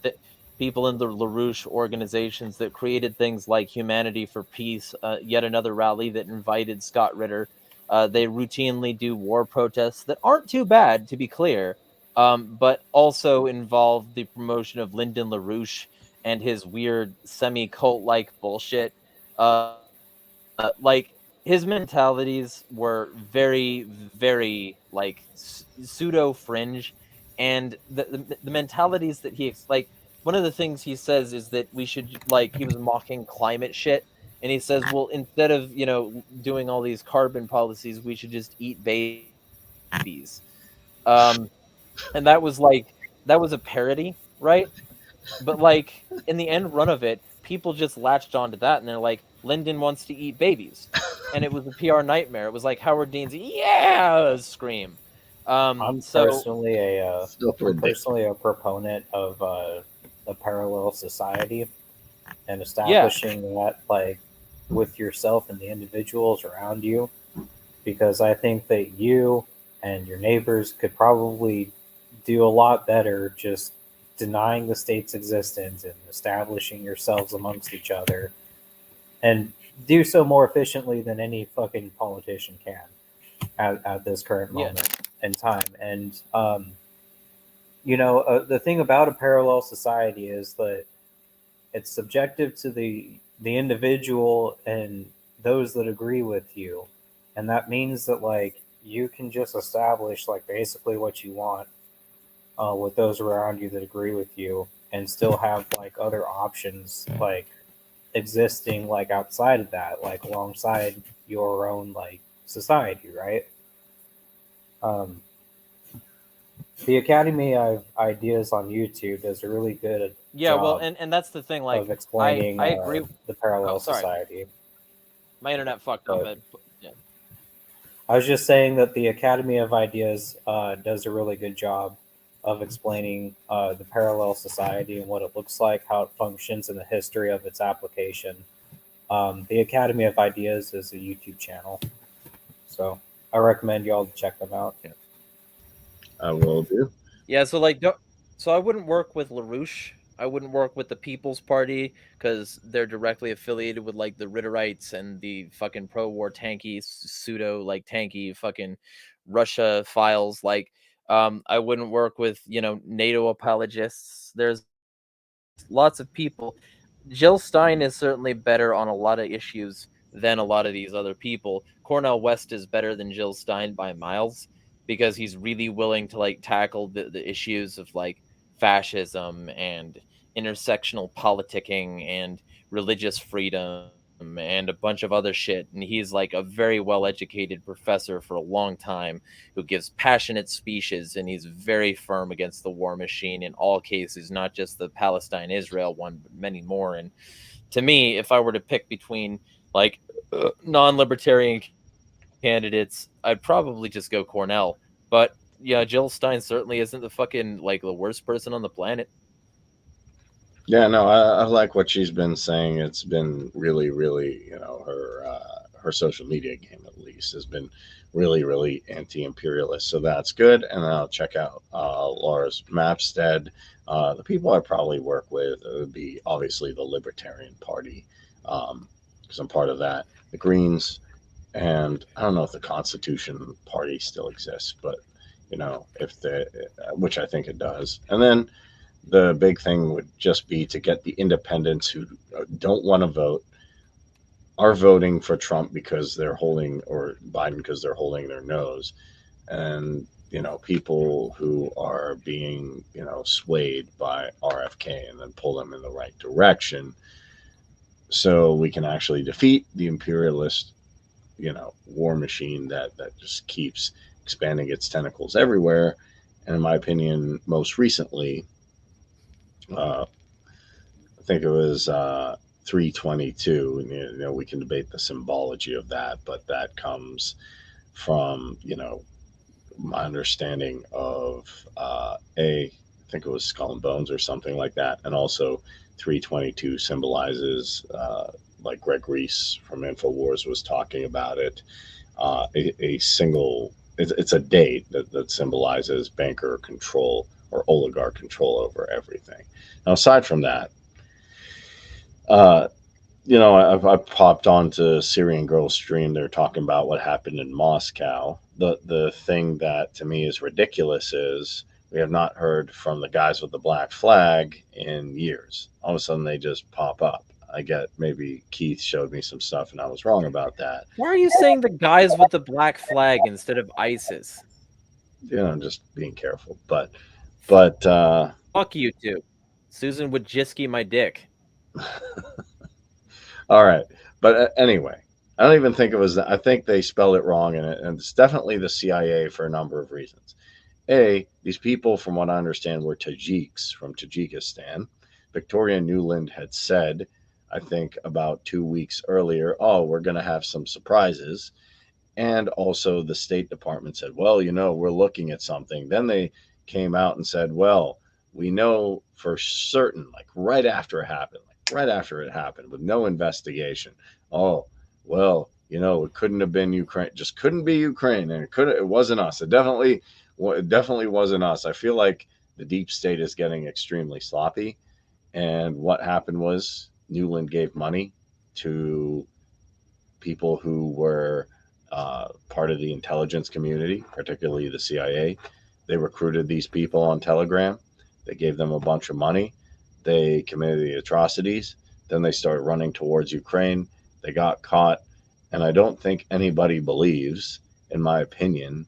people in the LaRouche organizations that created things like Humanity for Peace, yet another rally that invited Scott Ritter. They routinely do war protests that aren't too bad, to be clear, but also involve the promotion of Lyndon LaRouche and his weird semi-cult-like bullshit. Like his mentalities were very, very like pseudo fringe, and the mentalities that like one of the things he says is that we should, like, he was mocking climate shit, and he says, well, instead of doing all these carbon policies, we should just eat babies. And that was a parody, right? But like in the end run of it, people just latched onto that, and they're like, Lyndon wants to eat babies, and it was a PR nightmare. It was like Howard Dean's "yeah" scream. I'm So personally a proponent of a parallel society and establishing that like with yourself and the individuals around you, because I think that you and your neighbors could probably do a lot better just denying the state's existence and establishing yourselves amongst each other, and do so more efficiently than any fucking politician can at this current moment in time. And the thing about a parallel society is that it's subjective to the individual and those that agree with you, and that means that like you can just establish like basically what you want with those around you that agree with you, and still have like other options like existing like outside of that, like alongside your own like society, right? The Academy of Ideas on YouTube does a really good job well, and that's the thing, like of explaining I agree. The parallel sorry. society. My internet fucked up. Yeah. I was just saying that the Academy of Ideas does a really good job of explaining the parallel society and what it looks like, how it functions, and the history of its application. The Academy of Ideas is a YouTube channel, so I recommend you all to check them out. I will do. Yeah, so like, so I wouldn't work with LaRouche I wouldn't work with the People's Party because they're directly affiliated with like the Ritterites and the fucking pro-war tanky pseudo like tanky fucking Russia files. Like, I wouldn't work with NATO apologists. There's lots of people. Jill Stein is certainly better on a lot of issues than a lot of these other people. Cornel West is better than Jill Stein by miles because he's really willing to like tackle the issues of like fascism and intersectional politicking and religious freedom and a bunch of other shit. And he's like a very well educated professor for a long time who gives passionate speeches, and he's very firm against the war machine in all cases, not just the Palestine Israel one, but many more. And to me, if I were to pick between like non libertarian candidates, I'd probably just go Cornell. But yeah, Jill Stein certainly isn't the fucking like the worst person on the planet. Yeah, no, I like what she's been saying. It's been really, really, her social media game at least has been really, really anti-imperialist. So that's good. And I'll check out Laura's Mapstead. The people I probably work with would be obviously the Libertarian Party, because I'm part of that. The Greens, and I don't know if the Constitution Party still exists, but which I think it does. And then the big thing would just be to get the independents who don't want to vote, are voting for Trump because they're holding, or Biden because they're holding their nose, and people who are being swayed by RFK, and then pull them in the right direction so we can actually defeat the imperialist war machine that just keeps expanding its tentacles everywhere. And in my opinion, most recently, I think it was 322, and we can debate the symbology of that, but that comes from my understanding of I think it was Skull and Bones or something like that, and also 322 symbolizes, like Greg Reese from InfoWars was talking about it, a single. It's a date that symbolizes banker control or oligarch control over everything. Now, aside from that, I've popped onto Syrian Girls Stream. They're talking about what happened in Moscow. The thing that to me is ridiculous is we have not heard from the guys with the black flag in years. All of a sudden, they just pop up. I get maybe Keith showed me some stuff and I was wrong about that. Why are you saying the guys with the black flag instead of ISIS? I'm just being careful, but fuck you too. Susan Wojcicki my dick. All right, but anyway, I don't even think it was that. I think they spelled it wrong, and it's definitely the CIA for a number of reasons. These people, from what I understand, were Tajiks from Tajikistan. Victoria Nuland had said, I think about 2 weeks earlier, we're going to have some surprises. And also the State Department said, well, we're looking at something. Then they came out and said, well, we know for certain, like right after it happened with no investigation. Oh, well, it couldn't have been Ukraine. Just couldn't be Ukraine. And it wasn't us. It definitely wasn't us. I feel like the deep state is getting extremely sloppy. And what happened was Nuland gave money to people who were part of the intelligence community, particularly the CIA. They recruited these people on Telegram. They gave them a bunch of money. They committed the atrocities. Then they started running towards Ukraine. They got caught. And I don't think anybody believes, in my opinion,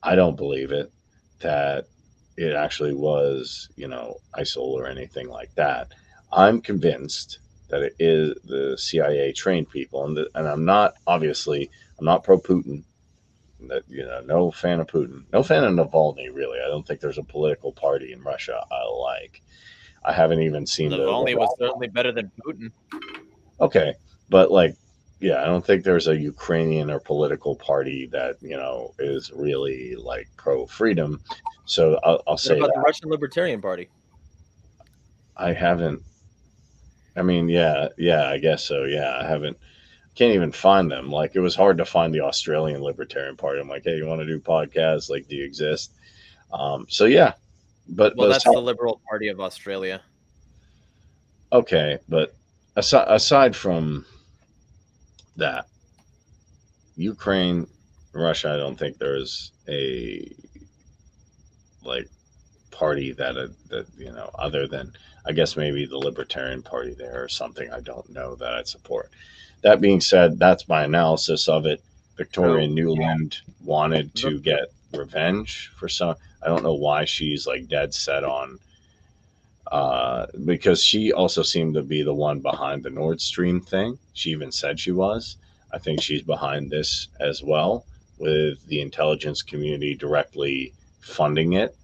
I don't believe it, that it actually was, ISIL or anything like that. I'm convinced that it is the CIA trained people. And I'm not pro-Putin. That no fan of Putin, no fan of Navalny, really. I don't think there's a political party in Russia I like. I haven't even seen Navalny was certainly better than Putin. Okay, but I don't think there's a Ukrainian or political party that is really like pro-freedom. So I'll say what about that. The Russian Libertarian Party? I haven't. I mean, yeah, I guess so. Yeah, I haven't. Can't even find them. Like, it was hard to find the Australian Libertarian Party. I'm like, hey, you want to do podcasts? Like, do you exist? So yeah, but that's the Liberal Party of Australia. Okay, but aside from that, Ukraine, Russia, I don't think there's a like party that other than I guess maybe the Libertarian Party there or something. I don't know that I'd support. That being said, that's my analysis of it. Victoria True. Nuland wanted The- to get revenge for some. I don't know why she's like dead set on. Because she also seemed to be the one behind the Nord Stream thing. She even said she was. I think she's behind this as well, with the intelligence community directly funding it.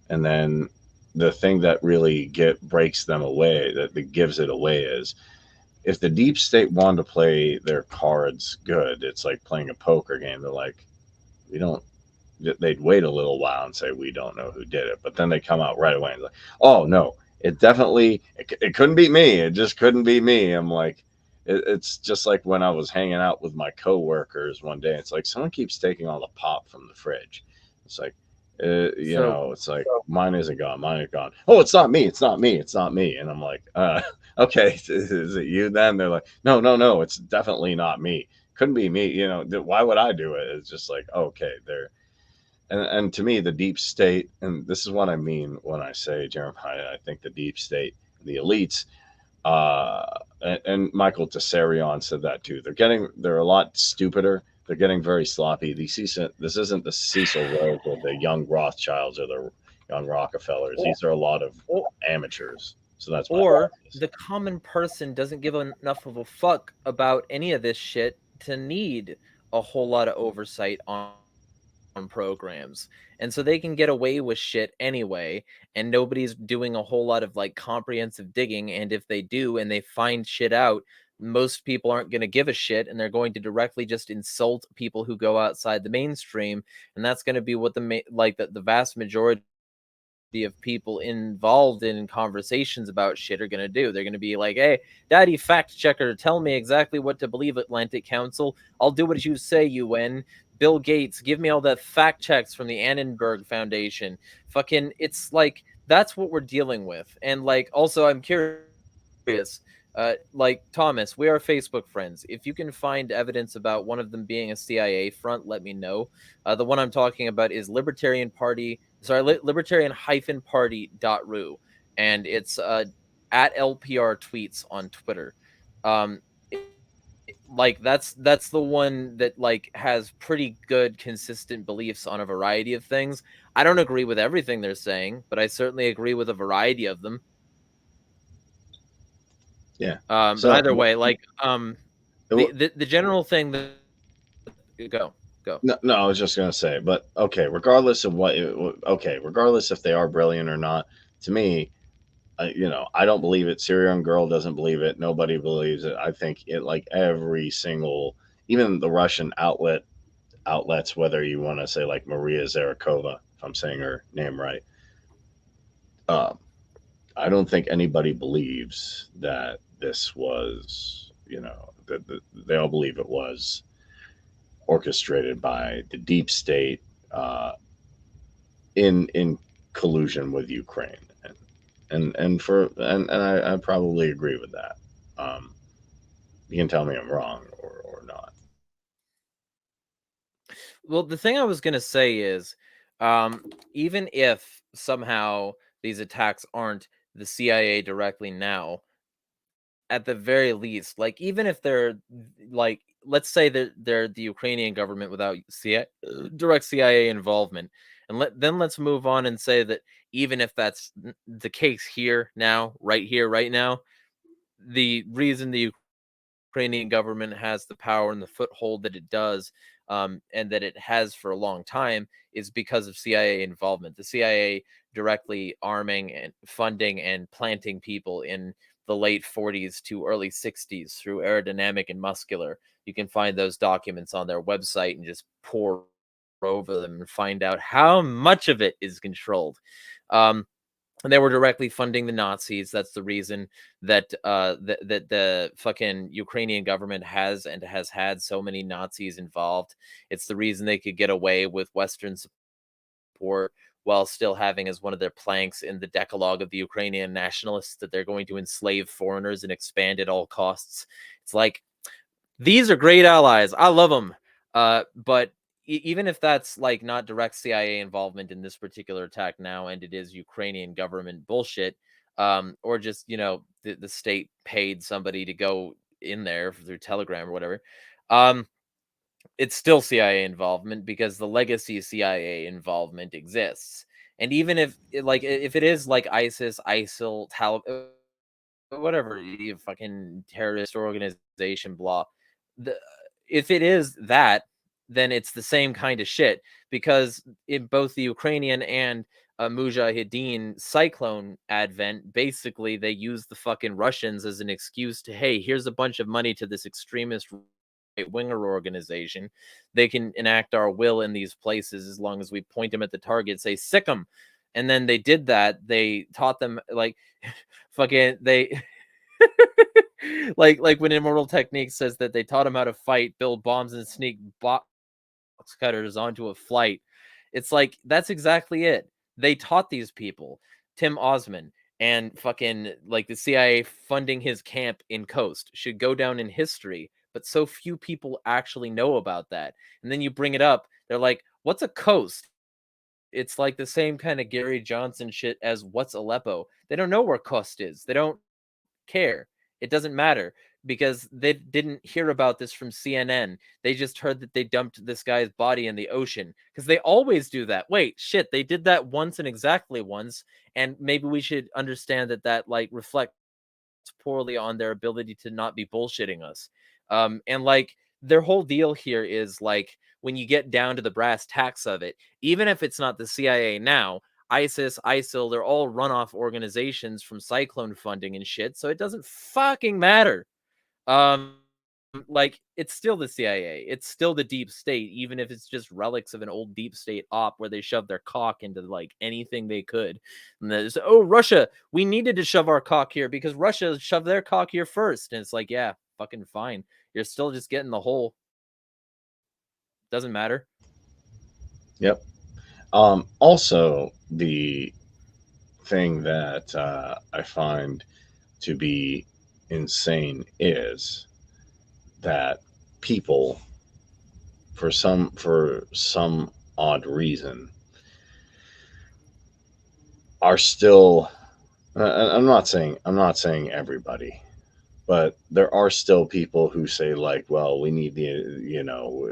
And then the thing that really breaks them away, that gives it away, is if the deep state wanted to play their cards good, it's like playing a poker game. They're like, we don't. They'd wait a little while and say we don't know who did it, but then they come out right away and like, oh no, it definitely it couldn't be me. It just couldn't be me. I'm like, it's just like when I was hanging out with my coworkers one day. It's like someone keeps taking all the pop from the fridge. It's like, it's like mine isn't gone. Mine is gone. Oh, it's not me. It's not me. It's not me. And I'm like, okay, is it you then? They're like, no, it's definitely not me. Couldn't be me. Why would I do it? It's just like, okay, they're and to me, the deep state, and this is what I mean when I say, Jeremiah, I think the deep state, the elites, and Michael Tessarion said that too. They're a lot stupider. They're getting very sloppy. This isn't the Cecil Rhodes or the young Rothschilds or the young Rockefellers. These are a lot of amateurs. So that's or the common person doesn't give enough of a fuck about any of this shit to need a whole lot of oversight on programs, and so they can get away with shit anyway, and nobody's doing a whole lot of like comprehensive digging, and if they do and they find shit out, most people aren't going to give a shit, and they're going to directly just insult people who go outside the mainstream, and that's going to be what the vast majority of people involved in conversations about shit are going to do. They're going to be like, hey, daddy fact checker, tell me exactly what to believe, Atlantic Council. I'll do what you say, UN. Bill Gates, give me all the fact checks from the Annenberg Foundation. Fucking, it's like, that's what we're dealing with. And like, also, I'm curious, like Thomas, we are Facebook friends. If you can find evidence about one of them being a CIA front, let me know. The one I'm talking about is libertarian-party.ru, and it's at LPR tweets on Twitter. Like that's the one that like has pretty good consistent beliefs on a variety of things. I don't agree with everything they're saying, but I certainly agree with a variety of them. Yeah. But either way, like the general thing that go. No, I was just gonna say, but okay, regardless of regardless if they are brilliant or not, to me, I don't believe it. Syrian Girl doesn't believe it. Nobody believes it. I think it, like every single, even the Russian outlets, whether you want to say like Maria Zarakova, if I'm saying her name right, I don't think anybody believes that this was, that they all believe it was orchestrated by the deep state in collusion with Ukraine. And I probably agree with that. You can tell me I'm wrong or not. Well, the thing I was gonna say is, even if somehow these attacks aren't the CIA directly now, at the very least, like even if they're like, let's say that they're the Ukrainian government without direct CIA involvement, and let's move on and say that even if that's the case here now, right now, the reason the Ukrainian government has the power and the foothold that it does, and that it has for a long time, is because of CIA involvement. The CIA directly arming and funding and planting people in the late 40s to early 60s through Aerodynamic and Muscular. You can find those documents on their website and just pour over them and find out how much of it is controlled. And they were directly funding the Nazis. That's the reason that that the fucking Ukrainian government has had so many Nazis involved. It's the reason they could get away with Western support while still having as one of their planks in the Decalogue of the Ukrainian nationalists that they're going to enslave foreigners and expand at all costs. It's like, these are great allies. I love them. But even if that's like not direct CIA involvement in this particular attack now, and it is Ukrainian government bullshit, or just, you know, the state paid somebody to go in there through Telegram or whatever, it's still CIA involvement because the legacy CIA involvement exists. And even if if it is like ISIS, ISIL, Taliban, whatever, you fucking terrorist organization, blah. The, if it is that, then it's the same kind of shit because in both the Ukrainian and Mujahideen cyclone advent, basically they use the fucking Russians as an excuse to, hey, here's a bunch of money to this extremist right winger organization. They can enact our will in these places as long as we point them at the target, say, sick them. And then they did that. They taught them like fucking they like when Immortal Technique says that they taught him how to fight, build bombs, and sneak box cutters onto a flight. It's like that's exactly it. They taught these people, Tim Osman and fucking like the CIA funding his camp in Coast should go down in history, but so few people actually know about that. And then you bring it up, they're like, "What's a Coast?" It's like the same kind of Gary Johnson shit as what's Aleppo. They don't know where Khost is. They don't care. It doesn't matter because they didn't hear about this from CNN. They just heard that they dumped this guy's body in the ocean because they always do that. Wait, shit, they did that once and exactly once. And maybe we should understand that that like reflects poorly on their ability to not be bullshitting us. And like their whole deal here is like when you get down to the brass tacks of it, even if it's not the CIA now, ISIS, ISIL, they're all runoff organizations from Cyclone funding and shit. So it doesn't fucking matter. Like it's still the CIA. It's still the deep state, even if it's just relics of an old deep state op where they shoved their cock into like anything they could. And there's, oh, Russia, we needed to shove our cock here because Russia shoved their cock here first. And it's like, yeah, fucking fine. You're still just getting the whole. Doesn't matter. Yep. Also, the thing that I find to be insane is that people, for some odd reason, are still. I'm not saying everybody, but there are still people who say like, well, we need the, you know,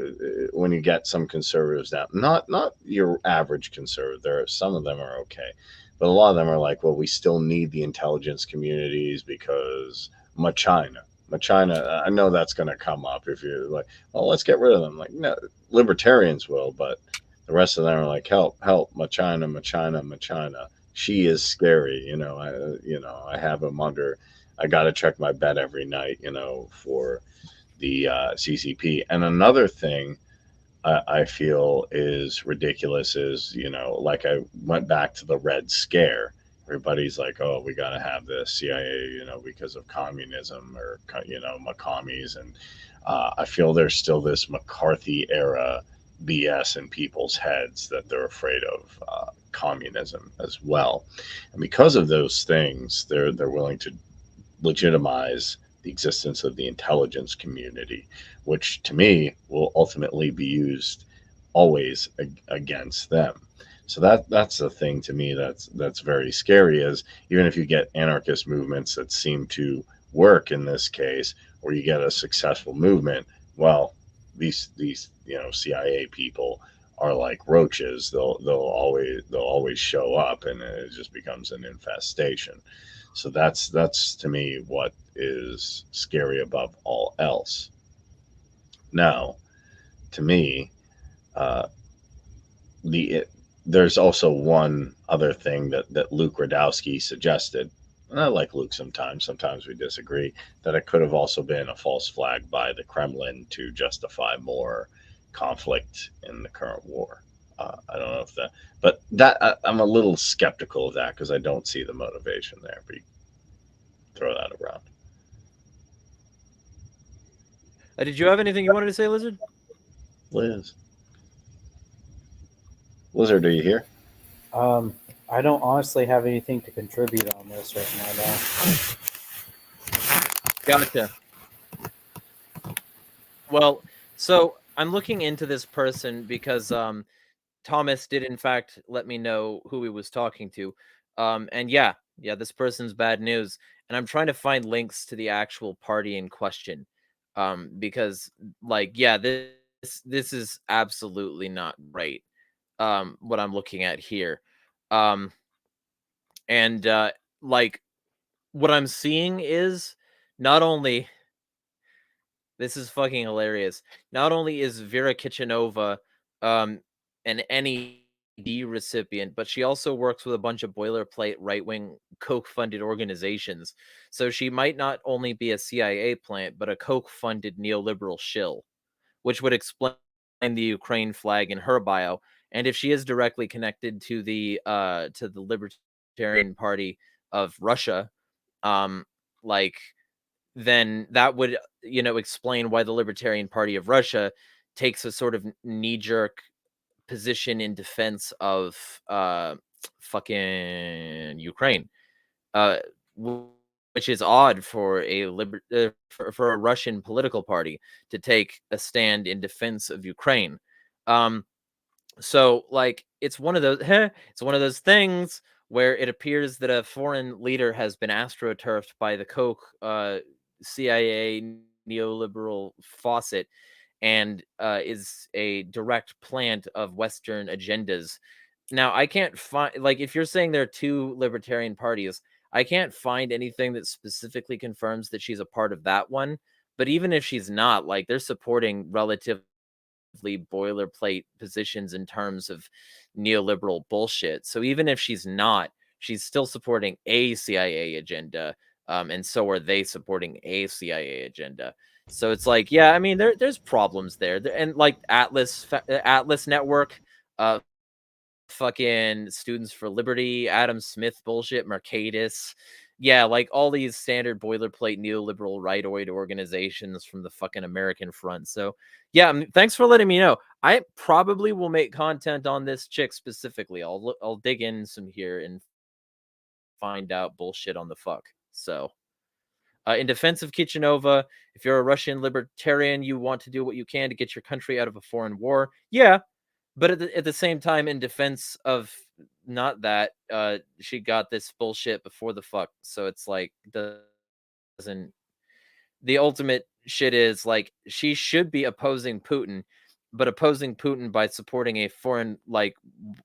when you get some conservatives down, not your average conservative, there are some of them are okay, but a lot of them are like, well, we still need the intelligence communities because China, I know that's going to come up if you're like, well, let's get rid of them. Like, no, libertarians will, but the rest of them are like, help, China. She is scary, you know. I have them under. I got to check my bed every night, you know, for the CCP. And another thing I feel is ridiculous is, you know, like I went back to the Red Scare. Everybody's like, oh, we got to have the CIA, you know, because of communism or, you know, McCommies. And I feel there's still this McCarthy era BS in people's heads that they're afraid of communism as well. And because of those things, they're willing to legitimize the existence of the intelligence community, which to me will ultimately be used always against them. So that's the thing to me that's very scary, is even if you get anarchist movements that seem to work in this case, or you get a successful movement, well, these you know, CIA people are like roaches. They'll always show up, and it just becomes an infestation. So that's to me what is scary above all else. Now, to me, there's also one other thing that Luke Radowski suggested. And I like Luke sometimes. Sometimes we disagree. That it could have also been a false flag by the Kremlin to justify more conflict in the current war. I don't know if that, but that I'm a little skeptical of that because I don't see the motivation there. But throw that around. Did you have anything you wanted to say, Lizard? Lizard, are you here? I don't honestly have anything to contribute on this right now. No. Gotcha. Well, so I'm looking into this person because Thomas did in fact let me know who he was talking to. And yeah, this person's bad news. And I'm trying to find links to the actual party in question. Because like, yeah, this is absolutely not right. What I'm looking at here. And like what I'm seeing is not only this is fucking hilarious. Not only is Vera Kitchenova an NED recipient, but she also works with a bunch of boilerplate right-wing Koch-funded organizations. So she might not only be a CIA plant, but a Koch-funded neoliberal shill, which would explain the Ukraine flag in her bio. And if she is directly connected to the Libertarian Party of Russia, like then that would explain why the Libertarian Party of Russia takes a sort of knee-jerk position in defense of fucking Ukraine, uh, which is odd for for a Russian political party to take a stand in defense of Ukraine. So like it's one of those things where it appears that a foreign leader has been astroturfed by the Koch CIA neoliberal faucet and is a direct plant of Western agendas. Now, I can't find, like, if you're saying there are two libertarian parties, I can't find anything that specifically confirms that she's a part of that one. But even if she's not, like, they're supporting relatively boilerplate positions in terms of neoliberal bullshit. So even if she's not, she's still supporting a CIA agenda. And so are they supporting a CIA agenda. So it's like, yeah, I mean, there's problems there. And like Atlas Network, fucking Students for Liberty, Adam Smith bullshit, Mercatus. Yeah, like all these standard boilerplate neoliberal right-oid organizations from the fucking American front. So yeah, thanks for letting me know. I probably will make content on this chick specifically. I'll dig in some here and find out bullshit on the fuck. So in defense of Kitchenova, if you're a Russian libertarian, you want to do what you can to get your country out of a foreign war. Yeah, but at the same time, in defense of not that, she got this bullshit before the fuck. So it's like doesn't the ultimate shit is like she should be opposing Putin, but opposing Putin by supporting a foreign like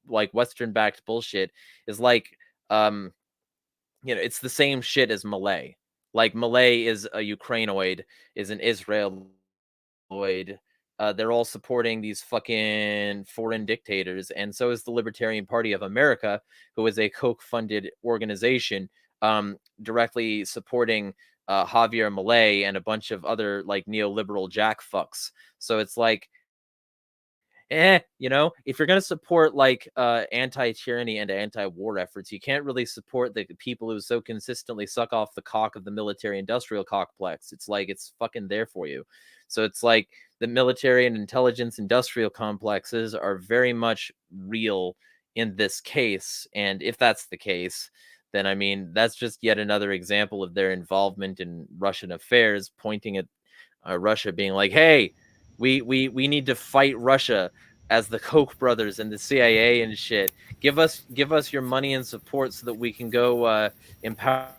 Western backed bullshit is like it's the same shit as Malay. Like Malay is a Ukrainoid, is an Israeloid. They're all supporting these fucking foreign dictators, and so is the Libertarian Party of America, who is a Koch-funded organization, directly supporting Javier Milei and a bunch of other like neoliberal jackfucks. So it's like, if you're going to support like anti-tyranny and anti-war efforts, you can't really support the people who so consistently suck off the cock of the military-industrial complex. It's like it's fucking there for you. So it's like the military and intelligence industrial complexes are very much real in this case. And if that's the case, then I mean, that's just yet another example of their involvement in Russian affairs, pointing at Russia being like, hey, we need to fight Russia as the Koch brothers and the CIA and shit. Give us your money and support so that we can go empower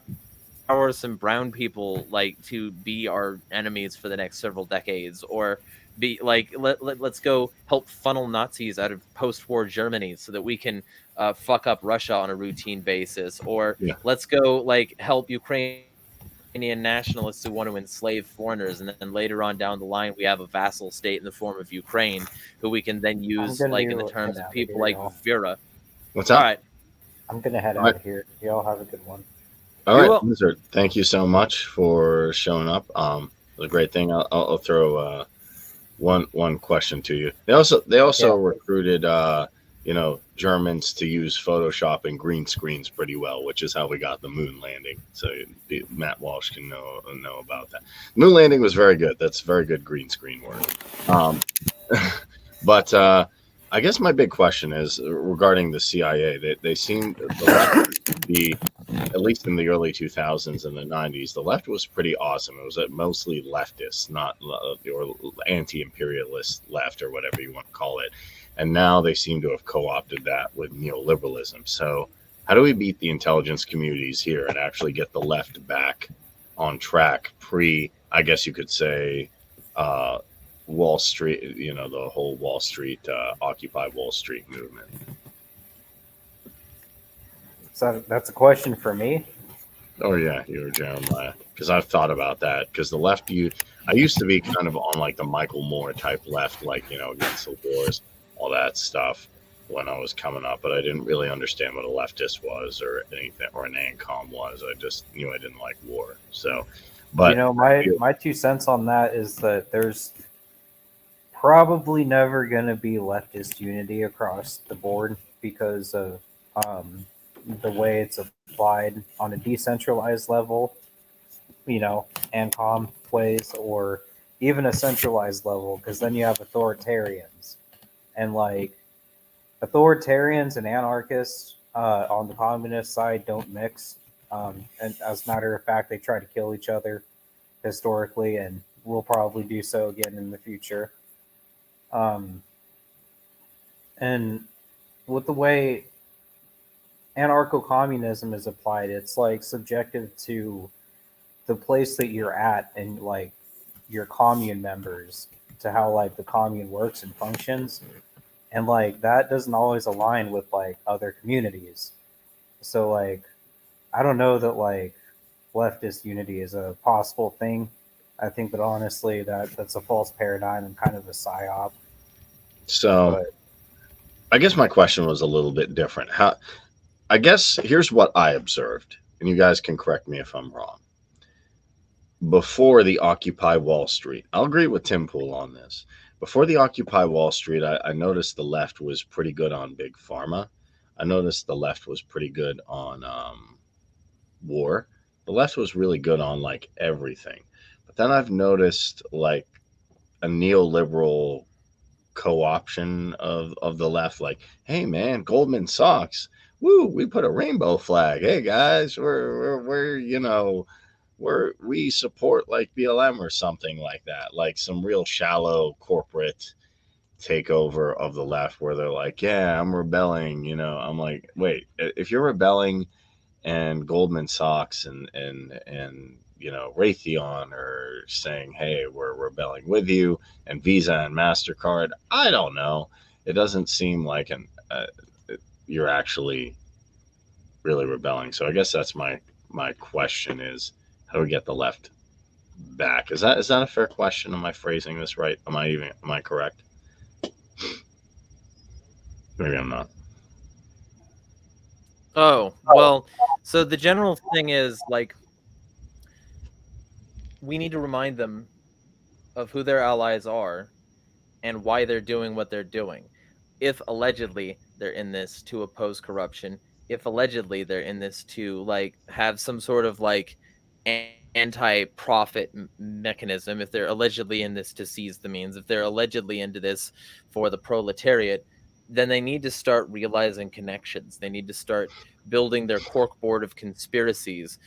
some brown people like to be our enemies for the next several decades, or be like let's go help funnel Nazis out of post-war Germany so that we can fuck up Russia on a routine basis, or let's go like help Ukrainian nationalists who want to enslave foreigners, and then later on down the line we have a vassal state in the form of Ukraine who we can then use like in the terms of people here, like Vera. What's up? All right, I'm gonna head out of here. Y'all have a good one. All right, Wizard, thank you so much for showing up. It was a great thing. I'll throw one question to you. They also recruited Germans to use Photoshop and green screens pretty well, which is how we got the moon landing. So Matt Walsh can know about that. Moon landing was very good. That's very good green screen work. But I guess my big question is regarding the CIA. They seem the left to be, at least in the early 2000s and the 90s, the left was pretty awesome. It was mostly leftist, not or anti-imperialist left or whatever you want to call it. And now they seem to have co-opted that with neoliberalism. So how do we beat the intelligence communities here and actually get the left back on track I guess you could say, uh, Wall Street, the whole Wall Street, Occupy Wall Street movement? So that's a question for me. Oh yeah, you're Jeremiah. Because I've thought about that. Because the left, I used to be kind of on like the Michael Moore type left, like against the wars, all that stuff when I was coming up. But I didn't really understand what a leftist was or anything, or an ANCOM was. I just knew I didn't like war. So, but my 2 cents on that is that there's probably never going to be leftist unity across the board because of the way it's applied on a decentralized level, ANCOM ways, or even a centralized level, because then you have authoritarians. And like authoritarians and anarchists on the communist side don't mix. And as a matter of fact, they try to kill each other historically and will probably do so again in the future. And with the way anarcho-communism is applied, it's like subjective to the place that you're at and like your commune members, to how like the commune works and functions, and like that doesn't always align with like other communities. So like I don't know that like leftist unity is a possible thing. I think that honestly that's a false paradigm and kind of a psyop. so But I guess my question was a little bit different. I guess here's what I observed, and you guys can correct me if I'm wrong. Before the Occupy Wall Street, I'll agree with Tim Pool on this. Before the Occupy Wall Street, I noticed the left was pretty good on big pharma. I noticed the left was pretty good on war. The left was really good on like everything. But then I've noticed like a neoliberal co-option of the left, like, hey man, Goldman Sachs, woo, we put a rainbow flag. Hey guys, we support like BLM or something like that, like some real shallow corporate takeover of the left where they're like, yeah, I'm rebelling. I'm like, wait, if you're rebelling and Goldman Sachs and Raytheon are saying, hey, we're rebelling with you, and Visa and MasterCard, I don't know, it doesn't seem like you're actually really rebelling. So I guess that's my question is, how do we get the left back? Is that a fair question? Am I phrasing this right? Am I correct? Maybe I'm not. Oh, well, so the general thing is like we need to remind them of who their allies are and why they're doing what they're doing. If allegedly they're in this to oppose corruption, if allegedly they're in this to like have some sort of like anti-profit mechanism, if they're allegedly in this to seize the means, if they're allegedly into this for the proletariat, then they need to start realizing connections. They need to start building their corkboard of conspiracies,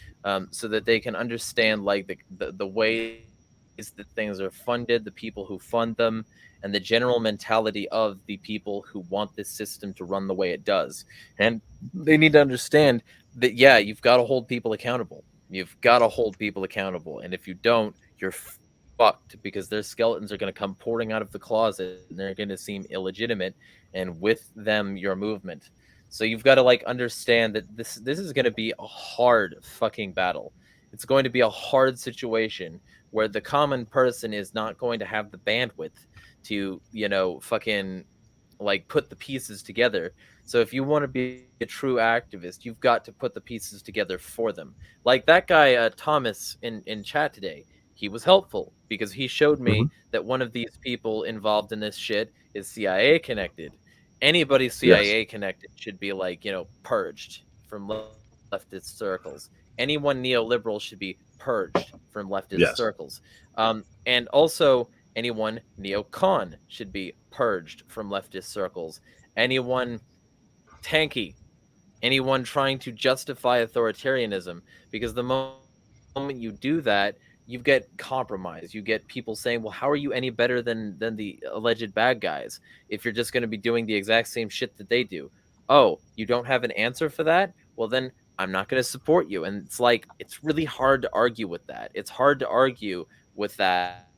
so that they can understand like the ways that things are funded, the people who fund them, and the general mentality of the people who want this system to run the way it does. And they need to understand that, yeah, you've got to hold people accountable. You've got to hold people accountable. And if you don't, you're fucked, because their skeletons are going to come pouring out of the closet and they're going to seem illegitimate, and with them, your movement. So you've got to like understand that this is going to be a hard fucking battle. It's going to be a hard situation where the common person is not going to have the bandwidth to, fucking like put the pieces together. So if you want to be a true activist, you've got to put the pieces together for them. Like that guy, Thomas in chat today, he was helpful because he showed me that one of these people involved in this shit is CIA connected. Anybody CIA connected should be like, purged from leftist circles. Anyone neoliberal should be purged from leftist circles. And also, Anyone neocon should be purged from leftist circles. Anyone tanky, anyone trying to justify authoritarianism, because the moment you do that, you get compromise. You get people saying, well, how are you any better than the alleged bad guys if you're just going to be doing the exact same shit that they do? Oh, you don't have an answer for that? Well, then I'm not going to support you. And it's like, it's really hard to argue with that. It's hard to argue with that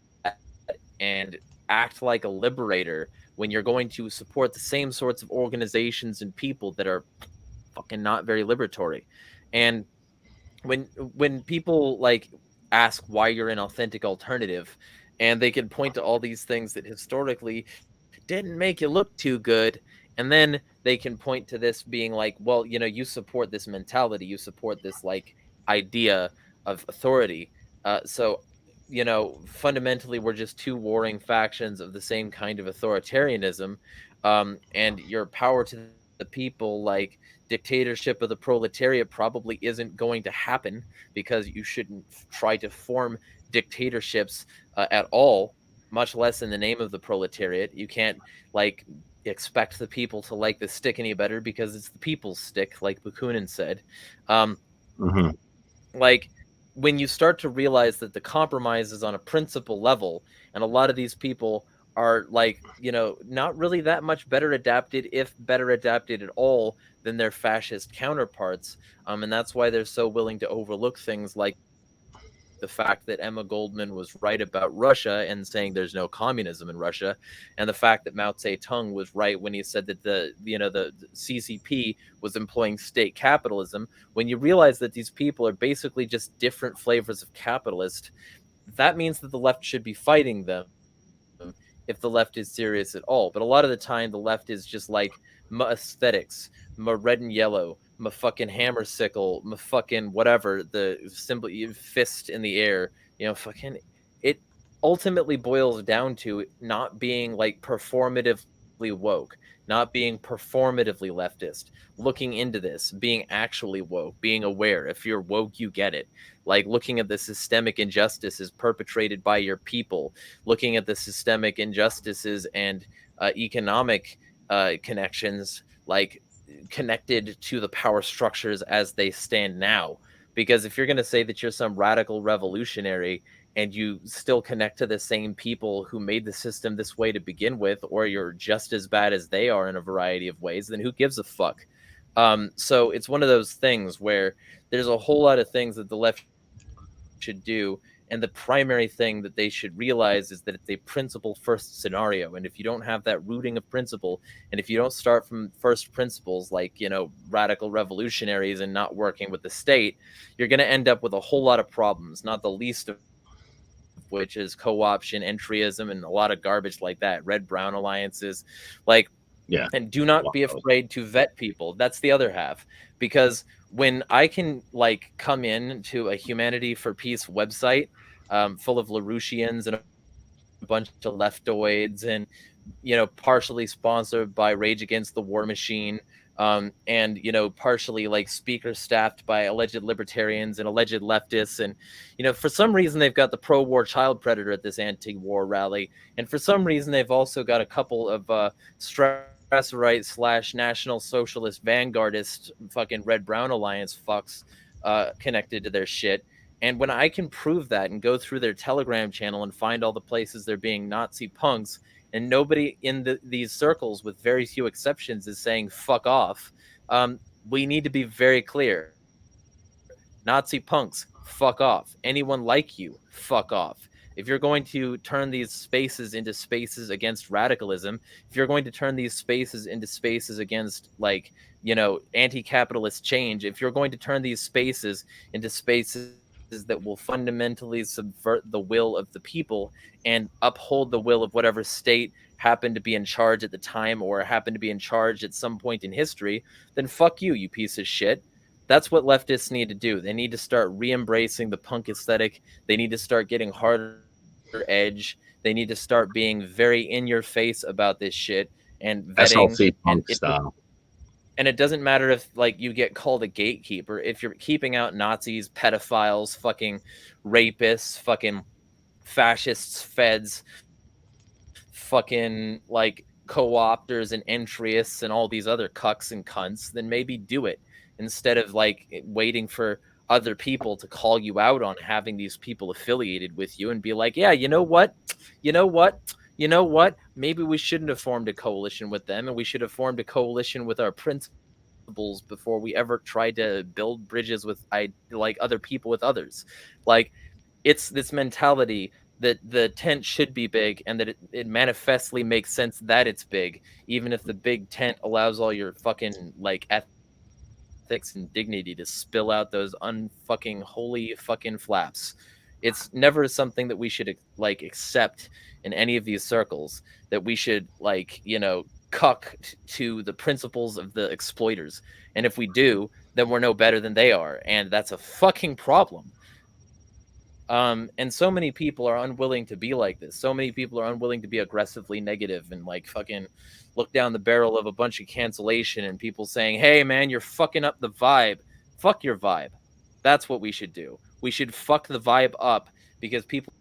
and act like a liberator when you're going to support the same sorts of organizations and people that are fucking not very liberatory. And when people like ask why you're an authentic alternative, and they can point to all these things that historically didn't make you look too good, and then they can point to this being like, well, you know, you support this mentality, you support this like idea of authority, so you know, fundamentally we're just two warring factions of the same kind of authoritarianism, and your power to the people, like dictatorship of the proletariat, probably isn't going to happen, because you shouldn't try to form dictatorships at all, much less in the name of the proletariat. You can't like expect the people to like the stick any better because it's the people's stick, like Bakunin said. Mm-hmm. Like when you start to realize that the compromise is on a principle level, and a lot of these people are like, you know, not really that much better adapted, if better adapted at all, than their fascist counterparts, and that's why they're so willing to overlook things like the fact that Emma Goldman was right about Russia and saying there's no communism in Russia, and the fact that Mao Zedong was right when he said that the CCP was employing state capitalism. When you realize that these people are basically just different flavors of capitalist, that means that the left should be fighting them if the left is serious at all. But a lot of the time, the left is just like, my aesthetics, my red and yellow, my fucking hammer sickle, my fucking whatever, the symbol, fist in the air, you know, fucking. It ultimately boils down to not being like performatively woke, not being performatively leftist, looking into this, being actually woke, being aware. If you're woke, you get it. Like looking at the systemic injustices perpetrated by your people, looking at the systemic injustices and economic connections, like connected to the power structures as they stand now. Because if you're going to say that you're some radical revolutionary and you still connect to the same people who made the system this way to begin with, or you're just as bad as they are in a variety of ways, then who gives a fuck? So it's one of those things where there's a whole lot of things that the left should do, and the primary thing that they should realize is that it's a principle first scenario. And if you don't have that rooting of principle, and if you don't start from first principles, like, you know, radical revolutionaries, and not working with the state, you're going to end up with a whole lot of problems, not the least of which is co-option, entryism, and a lot of garbage like that, red-brown alliances. Like, Yeah. and do not be afraid to vet people. That's the other half. Because when I can like come in to a Humanity for Peace website full of Larouchians and a bunch of leftoids, and, you know, partially sponsored by Rage Against the War Machine, and, you know, partially like speaker staffed by alleged libertarians and alleged leftists, and, you know, for some reason they've got the pro-war child predator at this anti-war rally, and for some reason they've also got a couple of right / National Socialist Vanguardist fucking Red Brown Alliance fucks connected to their shit. And when I can prove that and go through their Telegram channel and find all the places they're being Nazi punks, and nobody in these circles, with very few exceptions, is saying fuck off, we need to be very clear. Nazi punks, fuck off. Anyone like you, fuck off. If you're going to turn these spaces into spaces against radicalism, if you're going to turn these spaces into spaces against, like, you know, anti-capitalist change, if you're going to turn these spaces into spaces that will fundamentally subvert the will of the people and uphold the will of whatever state happened to be in charge at the time, or happened to be in charge at some point in history, then fuck you, you piece of shit. That's what leftists need to do. They need to start re-embracing the punk aesthetic. They need to start getting harder edge. They need to start being very in your face about this shit and vetting. SLC punk style. And it doesn't matter if, like, you get called a gatekeeper. If you're keeping out Nazis, pedophiles, fucking rapists, fucking fascists, feds, fucking like co-opters and entryists and all these other cucks and cunts, then maybe do it instead of like waiting for other people to call you out on having these people affiliated with you and be like, yeah, you know what? Maybe we shouldn't have formed a coalition with them, and we should have formed a coalition with our principles before we ever tried to build bridges with like other people with others. Like, it's this mentality that the tent should be big and that it manifestly makes sense that it's big, even if the big tent allows all your fucking like ethics and dignity to spill out those unfucking holy fucking flaps. It's never something that we should like accept in any of these circles, that we should like, cuck to the principles of the exploiters. And if we do, then we're no better than they are, and that's a fucking problem. And so many people are unwilling to be like this. So many people are unwilling to be aggressively negative and like fucking look down the barrel of a bunch of cancellation and people saying, hey man, you're fucking up the vibe. Fuck your vibe. That's what we should do. We should fuck the vibe up, because people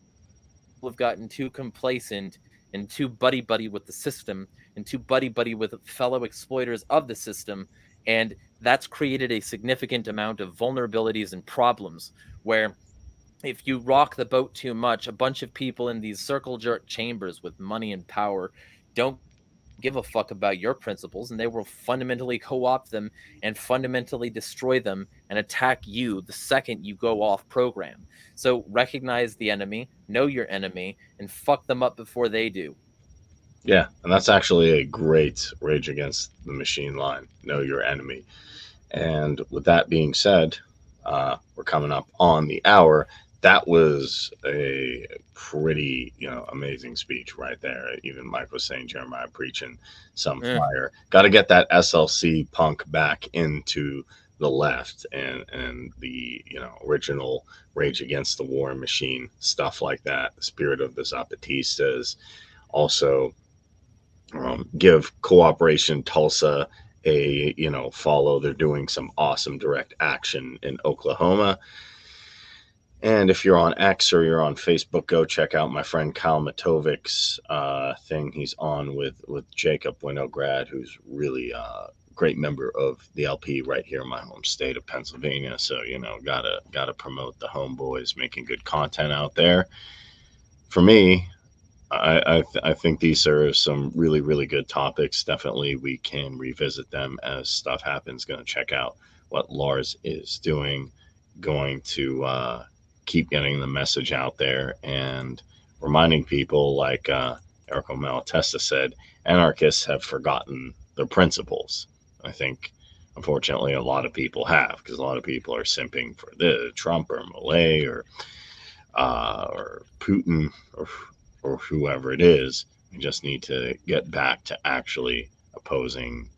have gotten too complacent and too buddy-buddy with the system and too buddy-buddy with fellow exploiters of the system. And that's created a significant amount of vulnerabilities and problems where if you rock the boat too much, a bunch of people in these circle jerk chambers with money and power don't give a fuck about your principles, and they will fundamentally co-opt them and fundamentally destroy them and attack you the second you go off program. So recognize the enemy, know your enemy, and fuck them up before they do. Yeah, and that's actually a great Rage Against the Machine line. Know your enemy. And with that being said, we're coming up on the hour. That was a pretty, amazing speech right there. Even Mike was saying Jeremiah preaching some fire. Got to get that SLC punk back into the left and the, original Rage Against the War Machine, stuff like that. The spirit of the Zapatistas. Also, give Cooperation Tulsa a, follow. They're doing some awesome direct action in Oklahoma. And if you're on X or you're on Facebook, go check out my friend Kyle Matovic's thing. He's on with Jacob Winograd, who's really a great member of the LP right here in my home state of Pennsylvania. So, gotta promote the homeboys making good content out there. For me, I think these are some really, really good topics. Definitely we can revisit them as stuff happens. Going to check out what Lars is doing. Going to keep getting the message out there and reminding people, like Errico Malatesta said, anarchists have forgotten their principles. I think, unfortunately, a lot of people have, because a lot of people are simping for the Trump or Milei or Putin or whoever it is. We just need to get back to actually opposing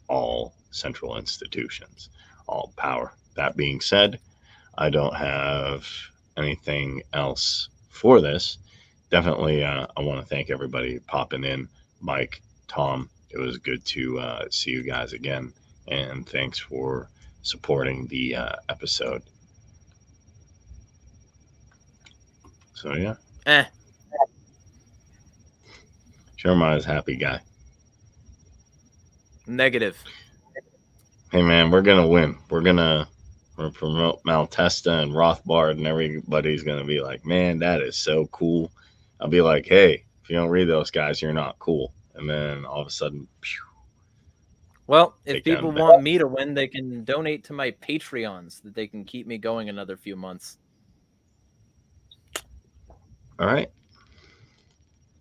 all central institutions, all power. That being said, I don't have anything else for this. Definitely, I want to thank everybody popping in. Mike, Tom, it was good to see you guys again. And thanks for supporting the episode. So, yeah. Jeremiah's a happy guy. Negative. Hey, man, we're going to win. We're going to promote Malatesta and Rothbard, and everybody's going to be like, man, that is so cool. I'll be like, hey, if you don't read those guys, you're not cool. And then all of a sudden, phew, well, if people want me to win, they can donate to my Patreons, that they can keep me going another few months. All right.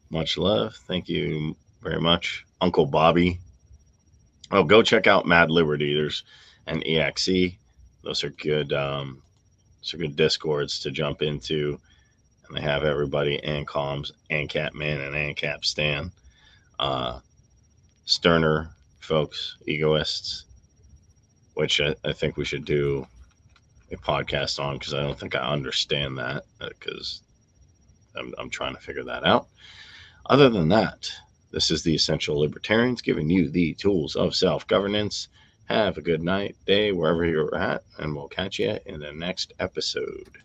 Much love. Thank you very much, Uncle Bobby. Oh, go check out Mad Liberty. There's an EXE. Those are good. Good discords to jump into, and they have everybody: ANCOMs, ANCAP-Man, and ANCAP Stan. Sterner folks, egoists, which I think we should do a podcast on, because I don't think I understand that, because I'm trying to figure that out. Other than that, this is the Essential Libertarians, giving you the tools of self-governance. Have a good night, day, wherever you're at, and we'll catch you in the next episode.